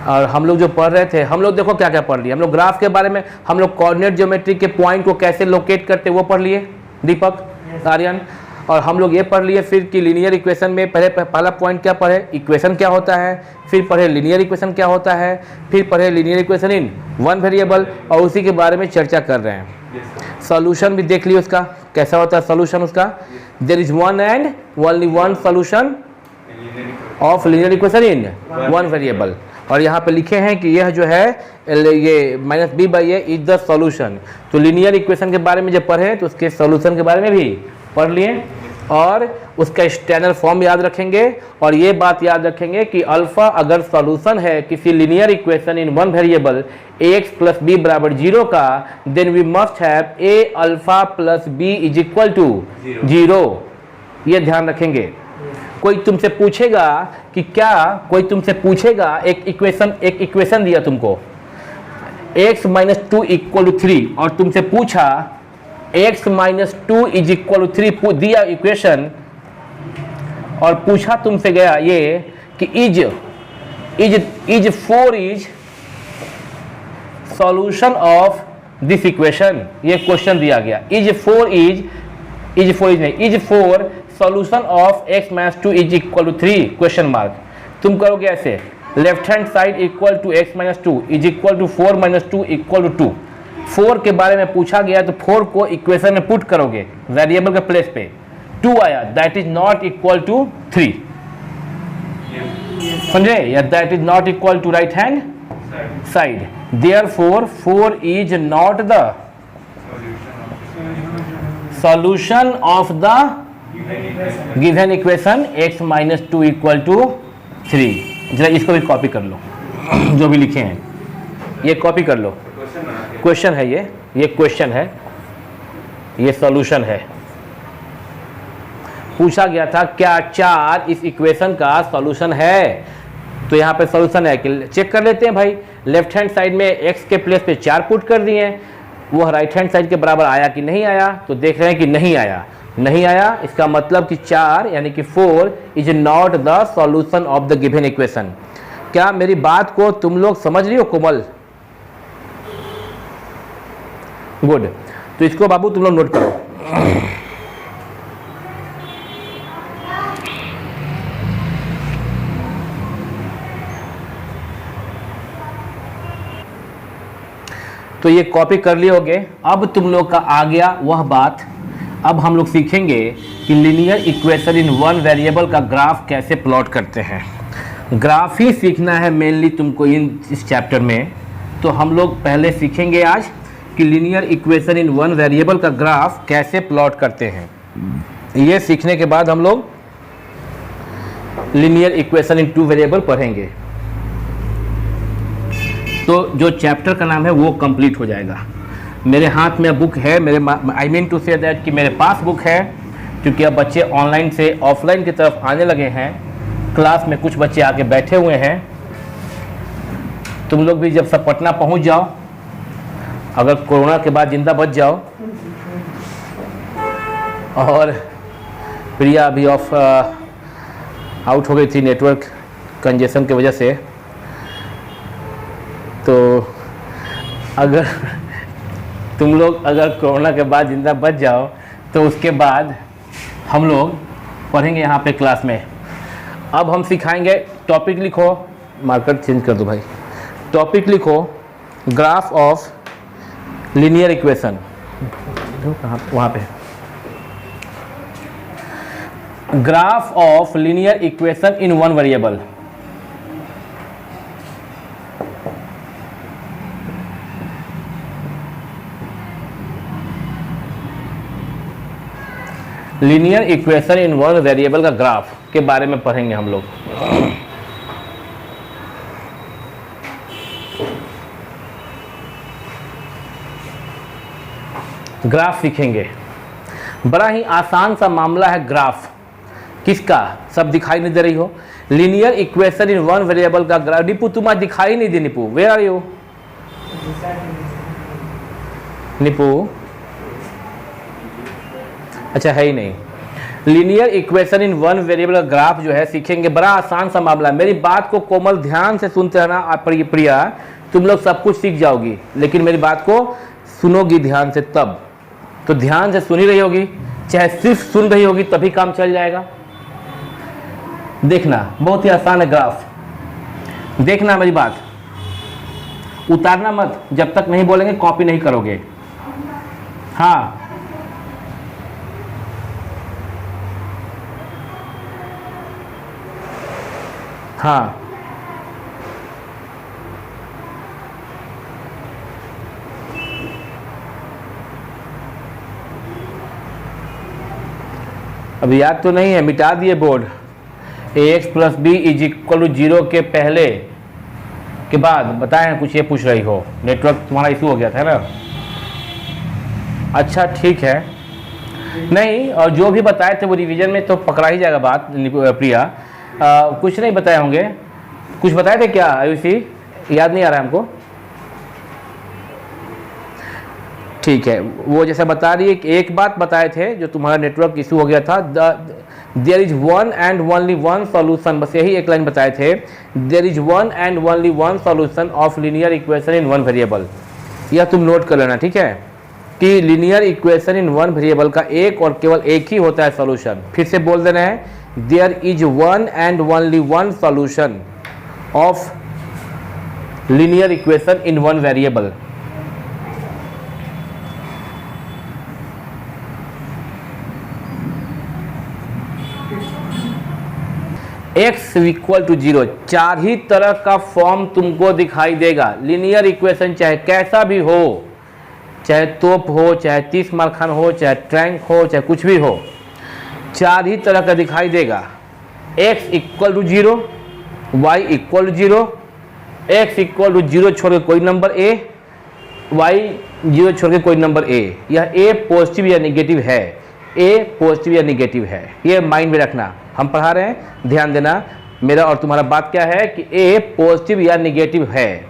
और हम लोग जो पढ़ रहे थे, हम लोग देखो क्या क्या पढ़ लिए। हम लोग ग्राफ के बारे में, हम लोग कोऑर्डिनेट ज्योमेट्री के पॉइंट को कैसे लोकेट करते वो पढ़ लिए, दीपक, आर्यन। और हम लोग ये पढ़ लिए फिर कि लीनियर इक्वेशन में पहला पॉइंट क्या पढ़े, इक्वेशन क्या होता है, फिर पढ़े लीनियर इक्वेशन क्या होता है, फिर पढ़े linear equation in one variable, और उसी के बारे में चर्चा कर रहे हैं। सॉल्यूशन भी देख लिए उसका कैसा होता है सॉल्यूशन उसका। There is one and only one solution of linear equation in one variable. और यहाँ पे लिखे हैं कि यह जो है ये minus B by a is the solution. तो लीनियर इक्वेशन के बारे में जब पढ़े तो उसके सॉल्यूशन के बारे में भी पढ़ लिए, और उसका स्टैंडर्ड फॉर्म याद रखेंगे। और ये बात याद रखेंगे कि अल्फा अगर सॉल्यूशन है किसी linear equation in one variable ax plus b बराबर 0 का, then we must have a alpha plus b is equal to 0। ये ध्यान रखेंगे। कोई तुमसे पूछेगा कि क्या, कोई तुमसे पूछेगा एक इक्वेशन दिया तुमको x माइनस 2 इक्वल टू 3, और तुमसे पूछा x minus 2 is equal to 3 दिया इक्वेशन, और पूछा तुमसे गया ये कि is 4 is solution of this equation. ये क्वेश्चन दिया गया, is 4 solution of x minus 2 is equal to 3 question mark. तुम करोगे ऐसे, left hand side equal to x minus 2 is equal to 4 minus 2 equal to 2। 4 के बारे में पूछा गया तो 4 को इक्वेशन में पुट करोगे वेरिएबल के प्लेस पे, 2 आया, that is not equal to 3, समझे, या that is not equal to right hand side. Therefore 4 is not the solution of the given equation x minus 2 equal to 3। जरा इसको भी कॉपी कर लो, जो भी लिखे हैं ये कॉपी कर लो। क्वेश्चन है ये क्वेश्चन है, ये सॉल्यूशन है। पूछा गया था क्या 4 इस इक्वेशन का सॉल्यूशन है, तो यहाँ पे सॉल्यूशन है कि चेक कर लेते हैं भाई। लेफ्ट हैंड साइड में x के प्लेस पे 4 पुट कर दिए, वो राइट हैंड साइड के बराबर आया कि नहीं आया, तो देख रहे हैं कि नहीं आया। नहीं आया इसका मतलब कि 4 यानी कि 4 is not the solution of the given equation. क्या मेरी बात को तुम लोग समझ रही हो कोमल? गुड। तो इसको बाबू तुम लोग नोट करो। तो ये कॉपी कर लिए होगे। अब तुम लोग का आ गया वह बात, अब हम लोग सीखेंगे कि linear equation in one variable का ग्राफ कैसे प्लॉट करते हैं। ग्राफ ही सीखना है मेनली तुमको इस चैप्टर में। तो हम लोग पहले सीखेंगे आज कि linear equation in one variable का ग्राफ कैसे प्लॉट करते हैं। ये सीखने के बाद हम लोग linear equation in two variable पढ़ेंगे, तो जो चैप्टर का नाम है वो कंप्लीट हो जाएगा। मेरे हाथ में बुक है, मेरे I mean to say that कि मेरे पास बुक है, क्योंकि अब बच्चे ऑनलाइन से ऑफलाइन की तरफ आने लगे हैं। क्लास में कुछ बच्चे आके बैठे हुए हैं। तुम लोग भी जब सब पटना पहुंच जाओ, अगर कोरोना के बाद जिंदा बच जाओ, और प्रिया अभी ऑफ आउट हो गई थी नेटवर्क कंजेशन की वजह से, तो अगर तुम लोग अगर कोरोना के बाद जिंदा बच जाओ तो उसके बाद हम लोग पढ़ेंगे यहाँ पे क्लास में। अब हम सिखाएंगे, टॉपिक लिखो, मार्कर चेंज कर दो भाई, टॉपिक लिखो ग्राफ ऑफ लीनियर इक्वेशन, वहाँ पे graph of linear equation in one variable. Linear equation in one variable का ग्राफ के बारे में पढ़ेंगे हम लोग। ग्राफ सीखेंगे, बड़ा ही आसान सा मामला है ग्राफ। किसका? सब दिखाई नहीं दे रही हो? Linear equation in one variable का ग्राफ। निपू तुम आज दिखाई नहीं दी। Nipu where are you? Nipu अच्छा है ही नहीं। Linear equation in one variable का ग्राफ जो है सीखेंगे, बड़ा आसान सा मामला। मेरी बात को कोमल ध्यान से सुनते रहना प्रिया, तुम लोग सब कुछ सीख जाओगी, लेकिन मेरी बात को सुनोगी ध्यान से तब। तो ध्यान से सुनी रही होगी, चाहे सिर्फ सुन रही होगी तभी काम चल जाएगा। देखना बहुत ही आसान है ग्राफ, देखना मेरी बात, उतारना मत, जब तक नहीं बोलेंगे कॉपी नहीं करोगे। हाँ हाँ अब याद तो नहीं है, मिटा दिए board. ax plus b is equal to 0 के पहले के बाद बताएं, कुछ ये पूछ रही हो। नेटवर्क तुम्हारा इशू हो गया था ना? अच्छा ठीक है, नहीं और जो भी बताए थे वो रिवीजन में तो पकड़ा ही जाएगा बात। प्रिया कुछ नहीं बताए होंगे, कुछ बताए थे क्या आयुषी? याद नहीं आ रहा है हमको। ठीक है, वो जैसा बता रही है कि एक बात बताए थे जो तुम्हारा नेटवर्क इशू हो गया था, there is one and only one solution, बस यही एक लाइन बताए थे। There is one and only one solution of linear equation in one variable. यह तुम नोट कर लेना, ठीक है, कि linear equation in one variable का एक और केवल एक ही होता है सॉल्यूशन। फिर से बोल देना है, there is one and only one solution of linear equation in one variable. x equal to 0, चार ही तरह का फॉर्म तुमको दिखाई देगा। लीनियर इक्वेशन चाहे कैसा भी हो, चाहे तोप हो, चाहे 30 मारखान हो, चाहे ट्रैंक हो, चाहे कुछ भी हो, चार ही तरह का दिखाई देगा। x equal to 0, y equal to 0, x equal to 0 छोड़ के कोई नंबर a, y 0 छोड़ के कोई नंबर a। यह a पॉजिटिव या निगेटिव है, a पॉजिटिव या निगेटिव है, ये माइंड में रखना। हम पढ़ा रहे हैं, ध्यान देना। मेरा और तुम्हारा बात क्या है कि a पॉजिटिव या निगेटिव है,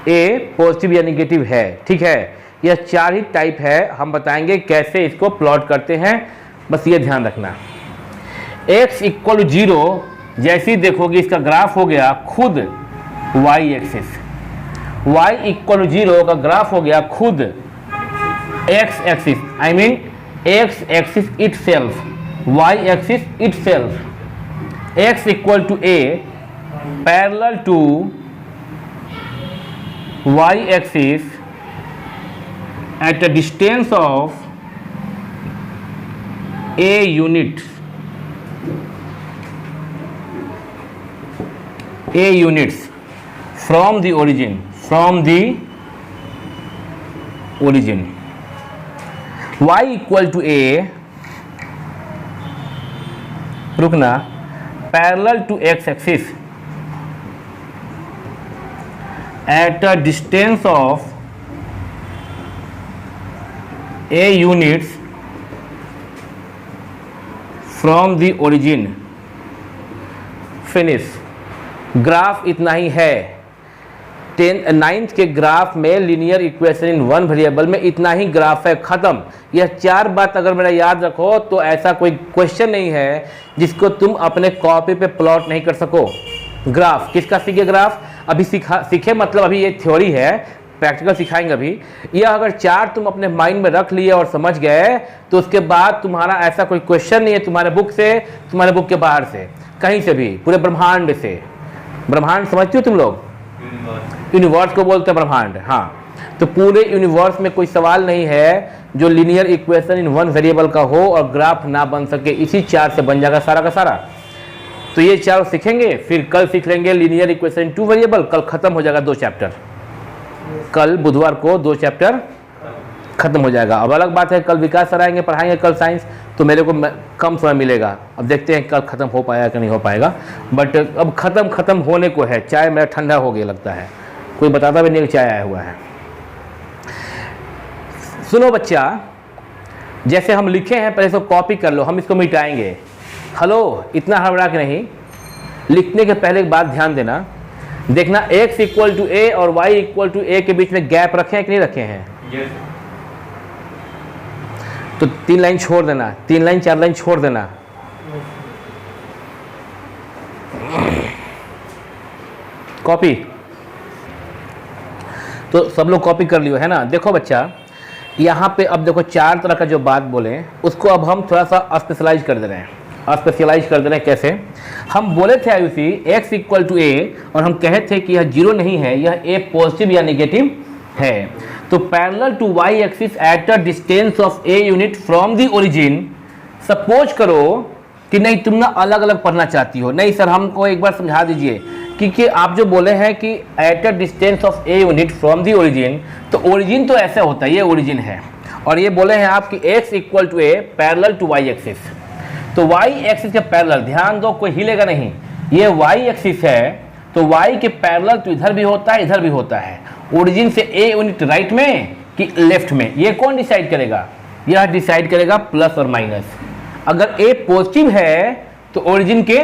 a पॉजिटिव या निगेटिव है, ठीक है। यह चार ही टाइप है, हम बताएंगे कैसे इसको प्लॉट करते हैं, बस ये ध्यान रखना। x इक्वल टू 0 जैसे ही देखोगे इसका ग्राफ हो गया खुद y axis, y equal to 0 का ग्राफ हो गया खुद x axis, I mean x axis itself, y axis itself. x equal to a parallel to y axis at a distance of a unit from the origin y equal to a, रुकना, parallel to x axis at a distance of a units from the origin, finish. Graph इतना ही है। 9th के graph में linear equation in one variable में इतना ही graph है, खत्म। यह 4 बात अगर मेरा याद रखो तो ऐसा कोई क्वेश्चन नहीं है जिसको तुम अपने कॉपी पे प्लॉट नहीं कर सको। ग्राफ किसका सीखे? ग्राफ अभी सीखे मतलब अभी ये थ्योरी है, प्रैक्टिकल सिखाएंगे अभी। यह अगर 4 तुम अपने माइंड में रख लिए और समझ गए तो उसके बाद तुम्हारा ऐसा कोई क्वेश्चन नहीं है तुम्हारे बुक से, तुम्हारे बुक के बाहर से, कहीं से भी, पूरे ब्रह्मांड से। ब्रह्मांड समझते हो तुम लोग? यूनिवर्स को बोलते हैं ब्रह्मांड। हाँ, तो पूरे यूनिवर्स में कोई सवाल नहीं है जो linear equation in one variable का हो और ग्राफ ना बन सके। इसी 4 से बन जाएगा सारा का सारा। तो ये 4 सीखेंगे, फिर कल सीख लेंगे लीनियर इक्वेशन इन 2 वेरिएबल। कल खत्म हो जाएगा 2 चैप्टर। कल बुधवार को 2 चैप्टर खत्म हो जाएगा। अब अलग बात है कल विकास सर आएंगे, पढ़ाएंगे कल साइंस, तो मेरे को कम समय मिलेगा। अब देखते हैं कल ख़त्म हो पाएगा कि नहीं हो पाएगा, बट अब ख़त्म होने को है। चाय मेरा ठंडा हो गया लगता है, कोई बताता भी नहीं चाय आया हुआ है। सुनो बच्चा, जैसे हम लिखे हैं पहले इसको कॉपी कर लो, हम इसको मिटाएंगे। हेलो, इतना हड़बड़ा के नहीं। लिखने के पहले एक बात ध्यान देना, देखना x इक्वल टू a और y इक्वल टू a के बीच में गैप रखे हैं कि नहीं रखे हैं? yes. तो 3 लाइन छोड़ देना, 3 लाइन 4 लाइन छोड़ देना। कॉपी तो सब लोग कॉपी कर लियो है ना। देखो बच्चा, यहाँ पे अब देखो 4 तरह का जो बात बोले उसको अब हम थोड़ा सा स्पेशलाइज कर दे रहे हैं। स्पेशलाइज कर दे रहे हैं कैसे? हम बोले थे Ayushi x equal to a और हम कहे थे कि यह 0 नहीं है, यह a पॉजिटिव या नेगेटिव है। तो parallel to y axis at a distance of a unit from the origin. Suppose करो कि नहीं तुम ना अलग अलग पढ़ना चाहती हो। नहीं सर, हमको एक बार समझा दीजिए क्योंकि आप जो बोले हैं कि eight a distance of a unit from the origin, तो ओरिजिन तो ऐसा होता है, ये ओरिजिन है। और ये बोले हैं आप कि x equal to a parallel to y axis. तो y एक्सिस के पैरेलल, ध्यान दो कोई हिलेगा नहीं, ये y एक्सिस है तो y के पैरेलल तो इधर भी होता है इधर भी होता है। ओरिजिन से a यूनिट राइट में कि लेफ्ट में, ये कौन डिसाइड करेगा? यह डिसाइड करेगा प्लस और माइनस। अगर a पॉजिटिव है तो ओरिजिन के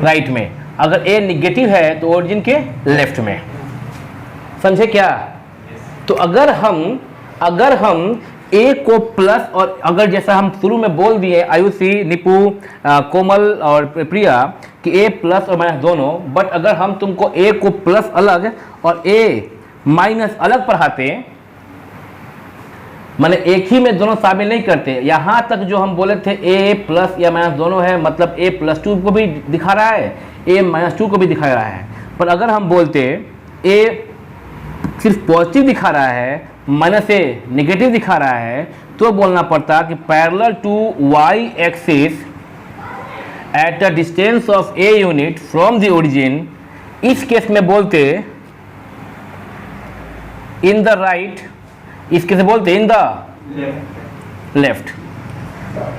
राइट में, अगर a निगेटिव है तो ओरिजिन के लेफ्ट में। समझे क्या? तो अगर हम a को प्लस, और अगर जैसा हम शुरू में बोल दिए आयुषी, निपू, कोमल और प्रिया कि a प्लस और माइनस दोनों, बट अगर हम तुमको a को प्लस अलग और a माइनस अलग पढ़ाते, माने एक ही में दोनों शामिल नहीं करते। यहाँ तक जो हम बोले थे a प्लस या माइनस दोनों है, मतलब a प्लस 2 को भी दिखा रहा है, a माइनस 2 को भी दिखा रहा है। पर अगर हम बोलते a सिर्फ पॉजिटिव दिखा रहा है, माइनस a नेगेटिव दिखा रहा है, तो बोलना पड़ता कि parallel to y axis at a distance of a unit from the origin. इस केस में बोलते इन द राइट, इस केस में बोलते इन द लेफ्ट।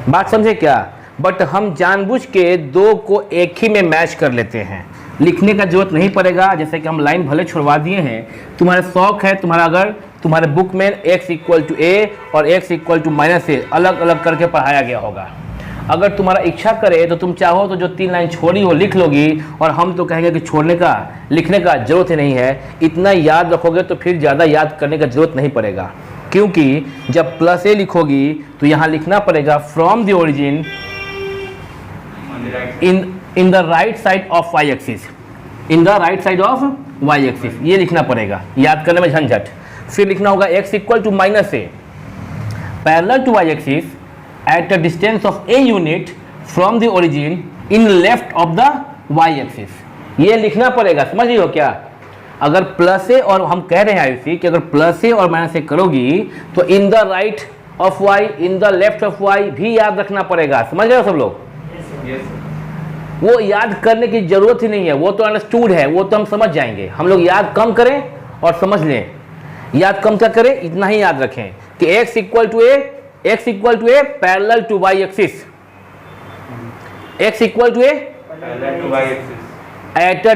बात समझे क्या? बट हम जानबूझ के 2 को एक ही में मैच कर लेते हैं, लिखने का जरूरत नहीं पड़ेगा। जैसे कि हम लाइन भले छुड़वा दिए हैं, तुम्हारा शौक है, तुम्हारा अगर तुम्हारे बुक में x इक्वल टू a और x equal to minus a अलग अलग करके पढ़ाया गया होगा। अगर तुम्हारा इच्छा करे तो तुम चाहो तो जो 3 लाइन छोड़ी हो लिख लोगी, और हम तो कहेंगे कि छोड़ने का लिखने का जरूरत ही नहीं है। इतना याद रखोगे तो फिर ज़्यादा याद करने का जरूरत नहीं पड़ेगा, क्योंकि जब प्लस a लिखोगी तो यहाँ लिखना पड़ेगा from the origin in the right side of y axis, in the right side of y axis, ये लिखना पड़ेगा। याद करने में झंझट। फिर लिखना होगा x equal to minus a parallel to y axis at a distance of a unit from the origin in left of the y axis, ये लिखना पड़ेगा। समझ रही हो क्या? अगर प्लस ए और हम कह रहे हैं आयुषी कि अगर प्लस ए और माइनस ए करोगी तो in the right of y in the left of y भी याद रखना पड़ेगा। समझ रहे हो सब लोग? वो याद करने की जरूरत ही नहीं है, वो तो अंडरस्टूड है, वो तो हम समझ जाएंगे। हम लोग याद कम करें और समझ लें। याद कम क्या करें, इतना ही याद रखें कि x equal to A parallel to y axis, x equal to A at a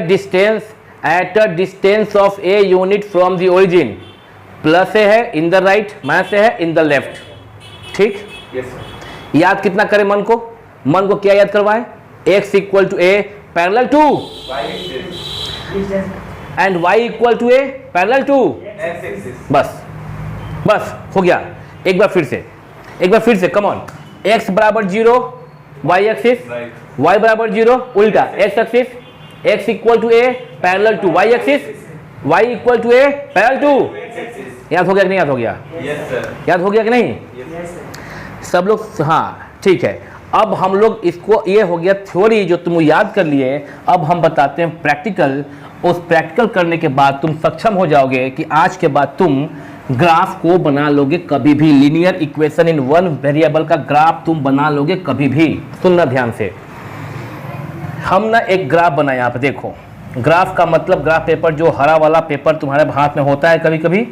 distance of a unit from the origin. Plus A है in the right, minus A है इन द लेफ्ट। ठीक? याद कितना करें मन को क्या याद करवाएं? x equal to A parallel to and y equal to A parallel to बस हो गया। एक बार फिर से कम ऑन। x बराबर 0 y एक्सिस, y बराबर 0 उल्टा x axis, x equal to A parallel to y axis, y equal to A parallel to. याद हो गया कि नहीं याद हो गया? याद हो गया कि नहीं? सब लोग? हाँ ठीक है। अब हम लोग इसको, ये हो गया थ्योरी जो तुम याद कर लिए। अब हम बताते हैं प्रैक्टिकल। उस प्रैक्टिकल करने के बाद तुम सक्षम हो जाओगे कि आज के बाद तुम ग्राफ को बना लोगे कभी भी। Linear equation in one variable का ग्राफ तुम बना लोगे कभी भी। सुनना ध्यान से। हम ना एक ग्राफ बनाए, यहाँ पे देखो। ग्राफ का मतलब ग्राफ पेपर, जो हरा वाला पेपर तुम्हारे हाथ में होता है कभी कभी।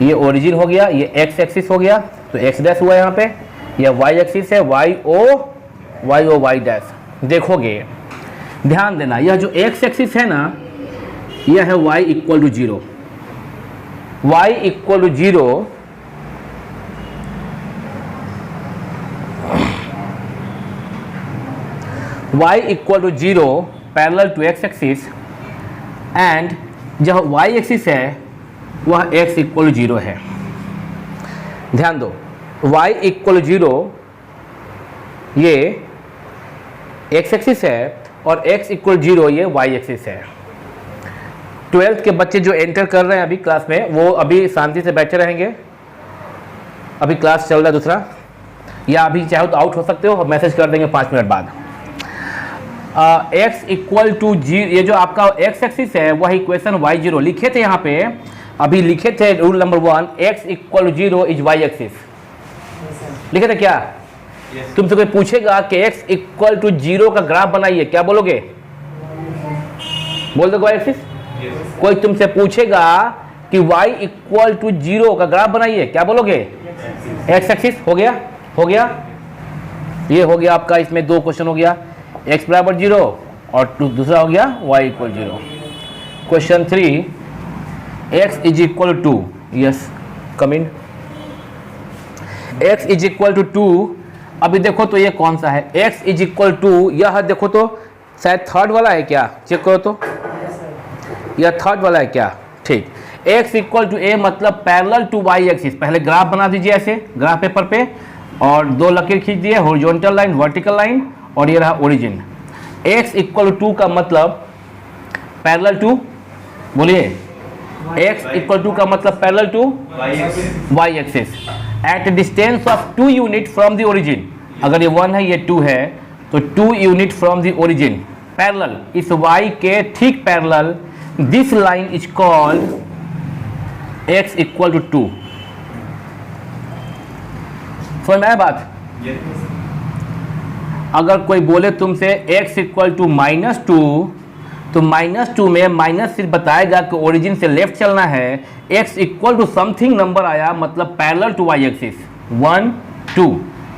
ये ओरिजिन हो गया, ये एक्स एक्सिस हो गया, तो एक्स डैश हुआ यहाँ पे। यह वाई एक्सिस है, वाई ओ वाई डैश। देखोगे ध्यान देना, यह जो एक्स एक्सिस है ना, यह है y equal to 0। y equal to 0 y equal to 0 parallel to x axis, and जहाँ y एक्सिस है वह x इक्वल टू 0 है। ध्यान दो, y इक्वल टू 0 ये x एक्सिस है और x इक्वल 0 ये y एक्सिस है। 12th के बच्चे जो एंटर कर रहे हैं अभी क्लास में, वो अभी शांति से बैठे रहेंगे। अभी क्लास चल रहा है दूसरा, या अभी चाहो तो आउट हो सकते हो, मैसेज कर देंगे 5 मिनट बाद। x इक्वल टू 0, ये जो आपका x एक्सिस है वह इक्वेशन y0 लिखे थे यहाँ पे। अभी लिखे थे rule number 1, x equal to 0 is y axis. लिखे थे क्या? तुमसे कोई पूछेगा कि x इक्वल टू 0 का ग्राफ बनाइए, क्या बोलोगे? बोल दो y एक्सिस। कोई तुमसे पूछेगा कि y इक्वल टू 0 का ग्राफ बनाइए, क्या बोलोगे? x axis. हो गया। ये हो गया आपका, इसमें 2 क्वेश्चन हो गया, x बराबर 0 और दूसरा हो गया y equal 0। Question 3, x is equal to, yes come in, x is equal to 2। अभी देखो तो ये कौन सा है? x इज इक्वल टू, यह देखो तो शायद थर्ड वाला है क्या? चेक करो तो, यह थर्ड वाला है क्या? ठीक। x इक्वल टू ए मतलब पैरेलल टू y एक्सिस। पहले ग्राफ बना दीजिए ऐसे ग्राफ पेपर पे, और 2 लकीर खींच दिए, हॉरिजॉन्टल लाइन, वर्टिकल लाइन, और ये रहा ओरिजिन। x इक्वल टू 2 का मतलब पैरेलल टू, बोलिए, x इक्वल टू का मतलब parallel to y axis at distance of 2 unit from the origin. अगर ये 1 है ये 2 है तो 2 unit from the origin, parallel, इस y के ठीक parallel. This line is called x equal to 2। समझ में आया बात? अगर कोई बोले तुमसे x इक्वल टू -2, तो -2 में माइनस सिर्फ बताएगा कि ओरिजिन से लेफ्ट चलना है। x equal to something number आया मतलब parallel to y axis, 1 2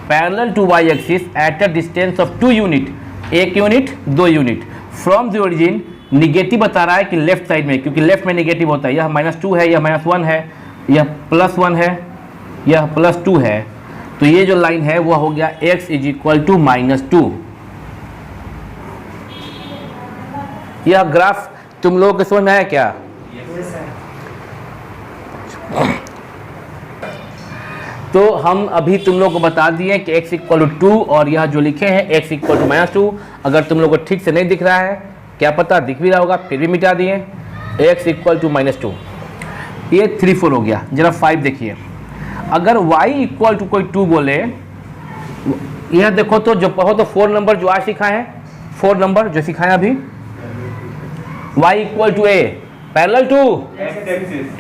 parallel to y axis at a distance of 2 unit, 1 unit 2 unit from the origin. Negative बता रहा है कि लेफ्ट साइड में, क्योंकि लेफ्ट में निगेटिव होता है। यह -2 है, यह -1 है, यह +1 है, यह +2 है। तो ये जो लाइन है वह हो गया x इज इक्वल टू -2। यह ग्राफ तुम लोगों को समझ में आया क्या? तो हम अभी तुम लोग को बता दिए कि x इक्वल टू 2, और यह जो लिखे हैं x इक्वल टू -2। अगर तुम लोग को ठीक से नहीं दिख रहा है, क्या पता दिख भी रहा होगा, फिर भी मिटा दिए। x इक्वल टू -2, ये 3 4 हो गया। जरा 5 देखिए। अगर y इक्वल टू कोई 2 बोले, यह देखो तो जो पढ़ो तो 4 नंबर जो आज सिखाए हैं, 4 नंबर जो सिखाए अभी, y equal to a parallel to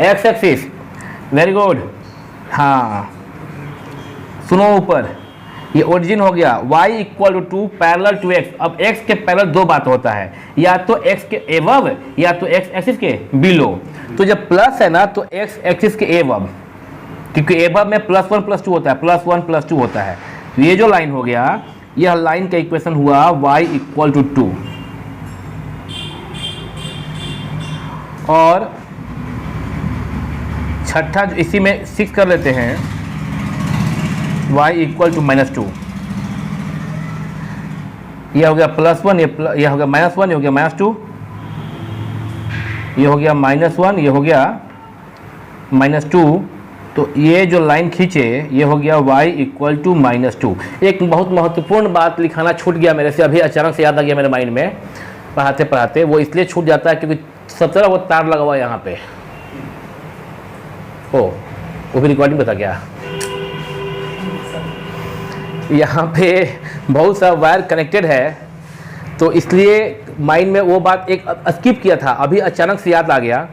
x axis, very good. हाँ सुनो ऊपर, ये ओरिजिन हो गया y equal to parallel to x। अब x के पैरेलल दो बात होता है, या तो x के एबव या तो x एक्सिस के बिलो। तो जब प्लस है ना तो x एक्सिस के एबव, क्योंकि एबव में +1 +2 होता है, +1 +2 होता है। तो ये जो लाइन हो गया, यह लाइन का इक्वेशन हुआ y इक्वल टू 2। और छठा इसी में 6 कर लेते हैं, y इक्वल टू -2। यह हो गया +1, यह हो गया -1, ये हो गया -2, ये हो गया -1, ये हो गया -2। तो ये जो लाइन खींचे ये हो गया y इक्वल टू -2। एक बहुत महत्वपूर्ण बात लिखाना छूट गया मेरे से, अभी अचानक से याद आ गया मेरे माइंड में पढ़ाते पढ़ाते। वो इसलिए छूट जाता है क्योंकि सब तरह वो तार लगा हुआ है यहाँ पे। ओ वो भी रिकॉर्डिंग बता गया, यहाँ पे बहुत सा वायर कनेक्टेड है, तो इसलिए माइंड में वो बात एक स्किप किया था, अभी अचानक से याद आ गया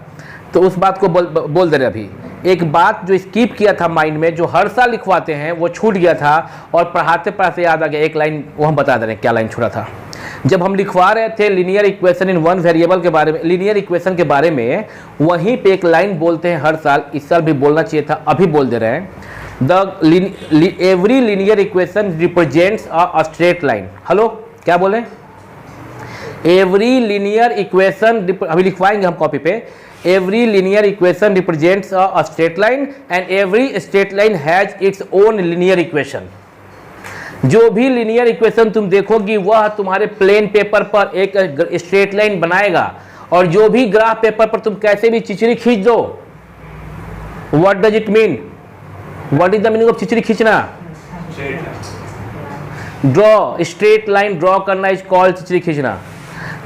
तो उस बात को बोल दे रहे। अभी एक बात जो स्किप किया था माइंड में, जो हर साल लिखवाते हैं, वो छूट गया था और पढ़ाते पढ़ाते याद आ गया। एक लाइन वो हम बता दे रहे हैं, क्या लाइन छूटा था। जब हम लिखवा रहे थे linear equation in one variable के बारे में, लीनियर इक्वेशन के बारे में, वहीं पे एक लाइन बोलते हैं हर साल, इस साल भी बोलना चाहिए था, अभी बोल दे रहे हैं। Every linear equation represents a straight line. Hello क्या बोले? एवरी लीनियर इक्वेशन, अभी लिखवाएंगे हम कॉपी पे। Every linear equation represents a straight line and every straight line has its own linear equation. जो भी लीनियर इक्वेशन तुम देखोगी वह तुम्हारे प्लेन पेपर पर एक स्ट्रेट लाइन बनाएगा, और जो भी ग्राफ पेपर पर तुम कैसे भी चिचरी खींच दो। What does it mean? What is the meaning of चिचरी खींचना? ड्रॉ स्ट्रेट लाइन, ड्रॉ करना इज कॉल्ड चिचरी खींचना।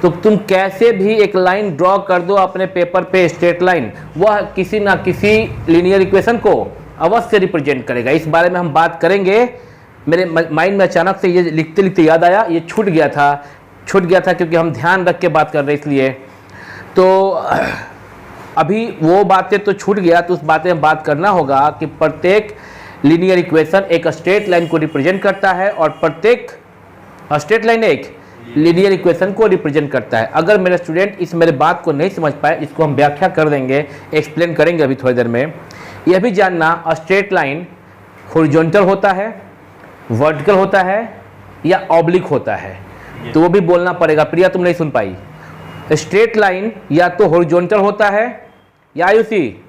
तो तुम कैसे भी एक लाइन ड्रॉ कर दो अपने पेपर पे स्ट्रेट लाइन, वह किसी ना किसी लीनियर इक्वेशन को अवश्य रिप्रेजेंट करेगा। इस बारे में हम बात करेंगे। मेरे माइंड में अचानक से ये लिखते लिखते याद आया, ये छूट गया था क्योंकि हम ध्यान रख के बात कर रहे इसलिए। तो अभी वो बातें तो छूट गया, तो उस बातें में बात करना होगा कि प्रत्येक लीनियर इक्वेशन एक स्ट्रेट लाइन को रिप्रेजेंट करता है और प्रत्येक स्ट्रेट लाइन एक लीनियर इक्वेशन को रिप्रेजेंट करता है। अगर मेरे स्टूडेंट इस मेरे बात को नहीं समझ पाए, इसको हम व्याख्या कर देंगे, एक्सप्लेन करेंगे अभी थोड़ी देर में। यह भी जानना स्ट्रेट लाइन हॉरिजॉन्टल होता है, वर्टिकल होता है या ऑब्लिक होता है, तो वो भी बोलना पड़ेगा। प्रिया तुम नहीं सुन पाई। स्ट्रेट लाइन या तो हॉरिजॉन्टल होता है या आयुषी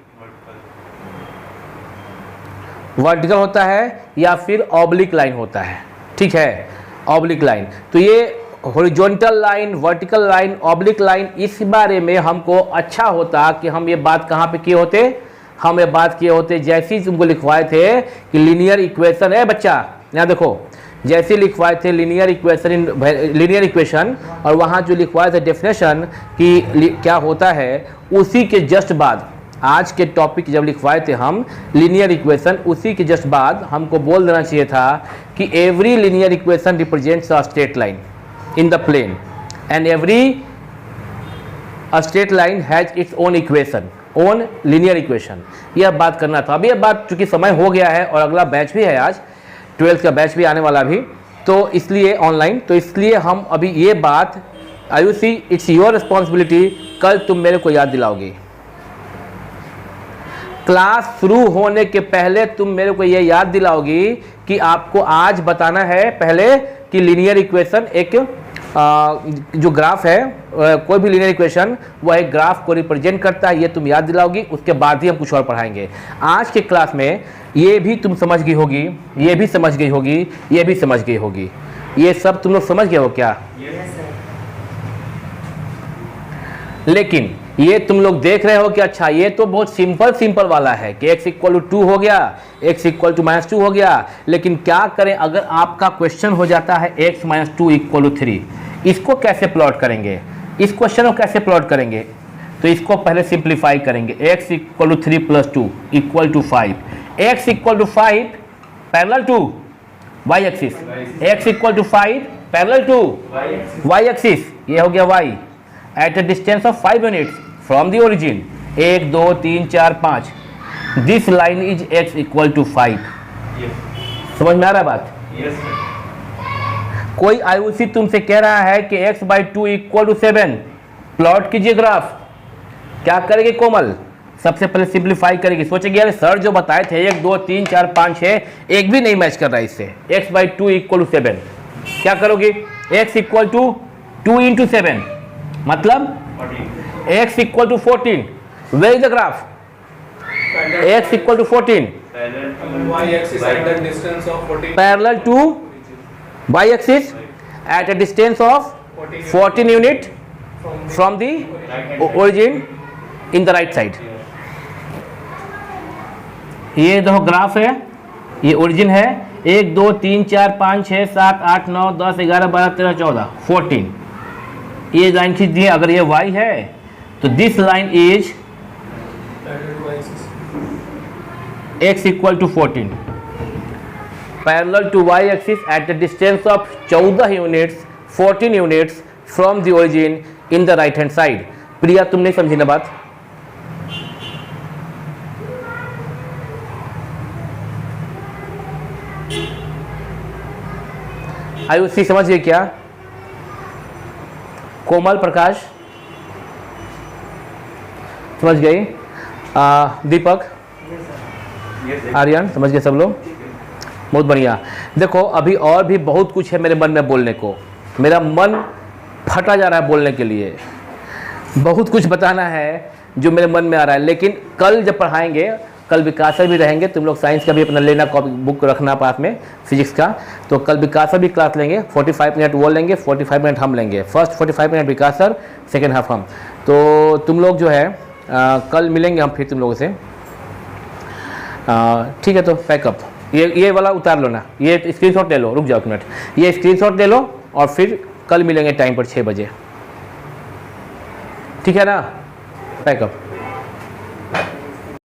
वर्टिकल होता है या फिर ऑब्लिक लाइन होता है। ठीक है, ऑब्लिक लाइन। तो ये horizontal line, vertical line, oblique line, इस बारे में हमको अच्छा होता कि हम ये बात कहाँ पे किए होते, हम ये बात किए होते जैसे ही तुमको लिखवाए थे कि लीनियर इक्वेशन है बच्चा, यहाँ देखो जैसे लिखवाए थे linear equation in linear equation, और वहाँ जो लिखवाए थे डेफिनेशन कि क्या होता है, उसी के जस्ट बाद आज के टॉपिक जब लिखवाए थे हम लीनियर इक्वेशन, उसी के जस्ट बाद हमको बोल देना चाहिए था कि every linear equation represents a straight line in the plane and every straight line has its own equation, own linear equation. यह बात करना था। अभी यह बात चूंकि समय हो गया है और अगला बैच भी है, आज 12th का बैच भी आने वाला भी, तो इसलिए ऑनलाइन, तो इसलिए हम अभी ये बात, आयुषी इट्स योर रिस्पॉन्सिबिलिटी, कल तुम मेरे को याद दिलाओगी। क्लास शुरू होने के पहले तुम मेरे को ये याद दिलाओगी कि आपको आज बताना है पहले कि लीनियर इक्वेशन एक जो ग्राफ है, कोई भी लीनियर इक्वेशन वह एक ग्राफ को रिप्रेजेंट करता है, ये तुम याद दिलाओगी। उसके बाद ही हम कुछ और पढ़ाएंगे। आज के क्लास में ये भी तुम समझ गई होगी, ये भी समझ गई होगी, ये भी समझ गई होगी। ये सब तुम लोग समझ गए हो क्या? लेकिन ये तुम लोग देख रहे हो कि अच्छा ये तो बहुत सिंपल वाला है कि x इक्वल टू 2 हो गया, x इक्वल टू -2 हो गया। लेकिन क्या करें अगर आपका क्वेश्चन हो जाता है x - 2 इक्वल टू 3, इसको कैसे प्लॉट करेंगे? इस क्वेश्चन को कैसे प्लॉट करेंगे? तो इसको पहले सिंप्लीफाई करेंगे। x equal to 3 + 2 equal to 5, x equal to 5 parallel to y axis, x equal to 5 parallel to y axis, ये हो गया y at a distance of 5 units. From the origin 1 2 3 4 5 this line is x equal to 5। समझ में आ रहा है बात? कोई आयुषी तुमसे कह रहा है कि x/2 इक्वल टू 7, प्लॉट कीजिए ग्राफ। क्या करेगी कोमल? सबसे पहले सिंप्लीफाई करेगी, सोचेगी यार सर जो बताए थे 1 2 3 4 5 6 एक भी नहीं मैच कर रहा है इससे, x/2 इक्वल टू 7। क्या करोगी? x इक्वल टू 2 इंटू 7 मतलब x equal to 14। Where is the graph? x equal to 14 y-axis at the distance of 14 parallel to y-axis at a distance of 14 unit from the origin in the right side। ये देखो graph है, ये origin है 1 2 3 4 5 6 7 8 9 10 11 12 13 14 14। ये line खींच दी है। अगर ये y है तो this line is x equal to 14 parallel to y axis at the distance of 14 units 14 units from the origin in the right hand side. Priya तुम नहीं समझी ना बात? आयुषी समझ गए क्या? कोमल प्रकाश समझ गई? दीपक आर्यन समझ गए सब लोग? बहुत बढ़िया। देखो अभी और भी बहुत कुछ है मेरे मन में बोलने को, मेरा मन फटा जा रहा है बोलने के लिए, बहुत कुछ बताना है जो मेरे मन में आ रहा है। लेकिन कल जब पढ़ाएंगे, कल विकास सर भी रहेंगे, तुम लोग साइंस का भी अपना लेना, कॉपी बुक रखना पास में फिजिक्स का। तो कल विकास सर भी क्लास लेंगे, 45 मिनट वो लेंगे, 45 मिनट हम लेंगे। फर्स्ट 45 मिनट विकास सर, सेकेंड हाफ हम। तो तुम लोग जो है कल मिलेंगे हम फिर तुम लोगों से। ठीक है, तो पैकअप ये वाला उतार लो ना, ये स्क्रीनशॉट ले लो, रुक जाओ एक मिनट, ये स्क्रीनशॉट ले लो और फिर कल मिलेंगे टाइम पर 6 बजे। ठीक है ना? पैकअप।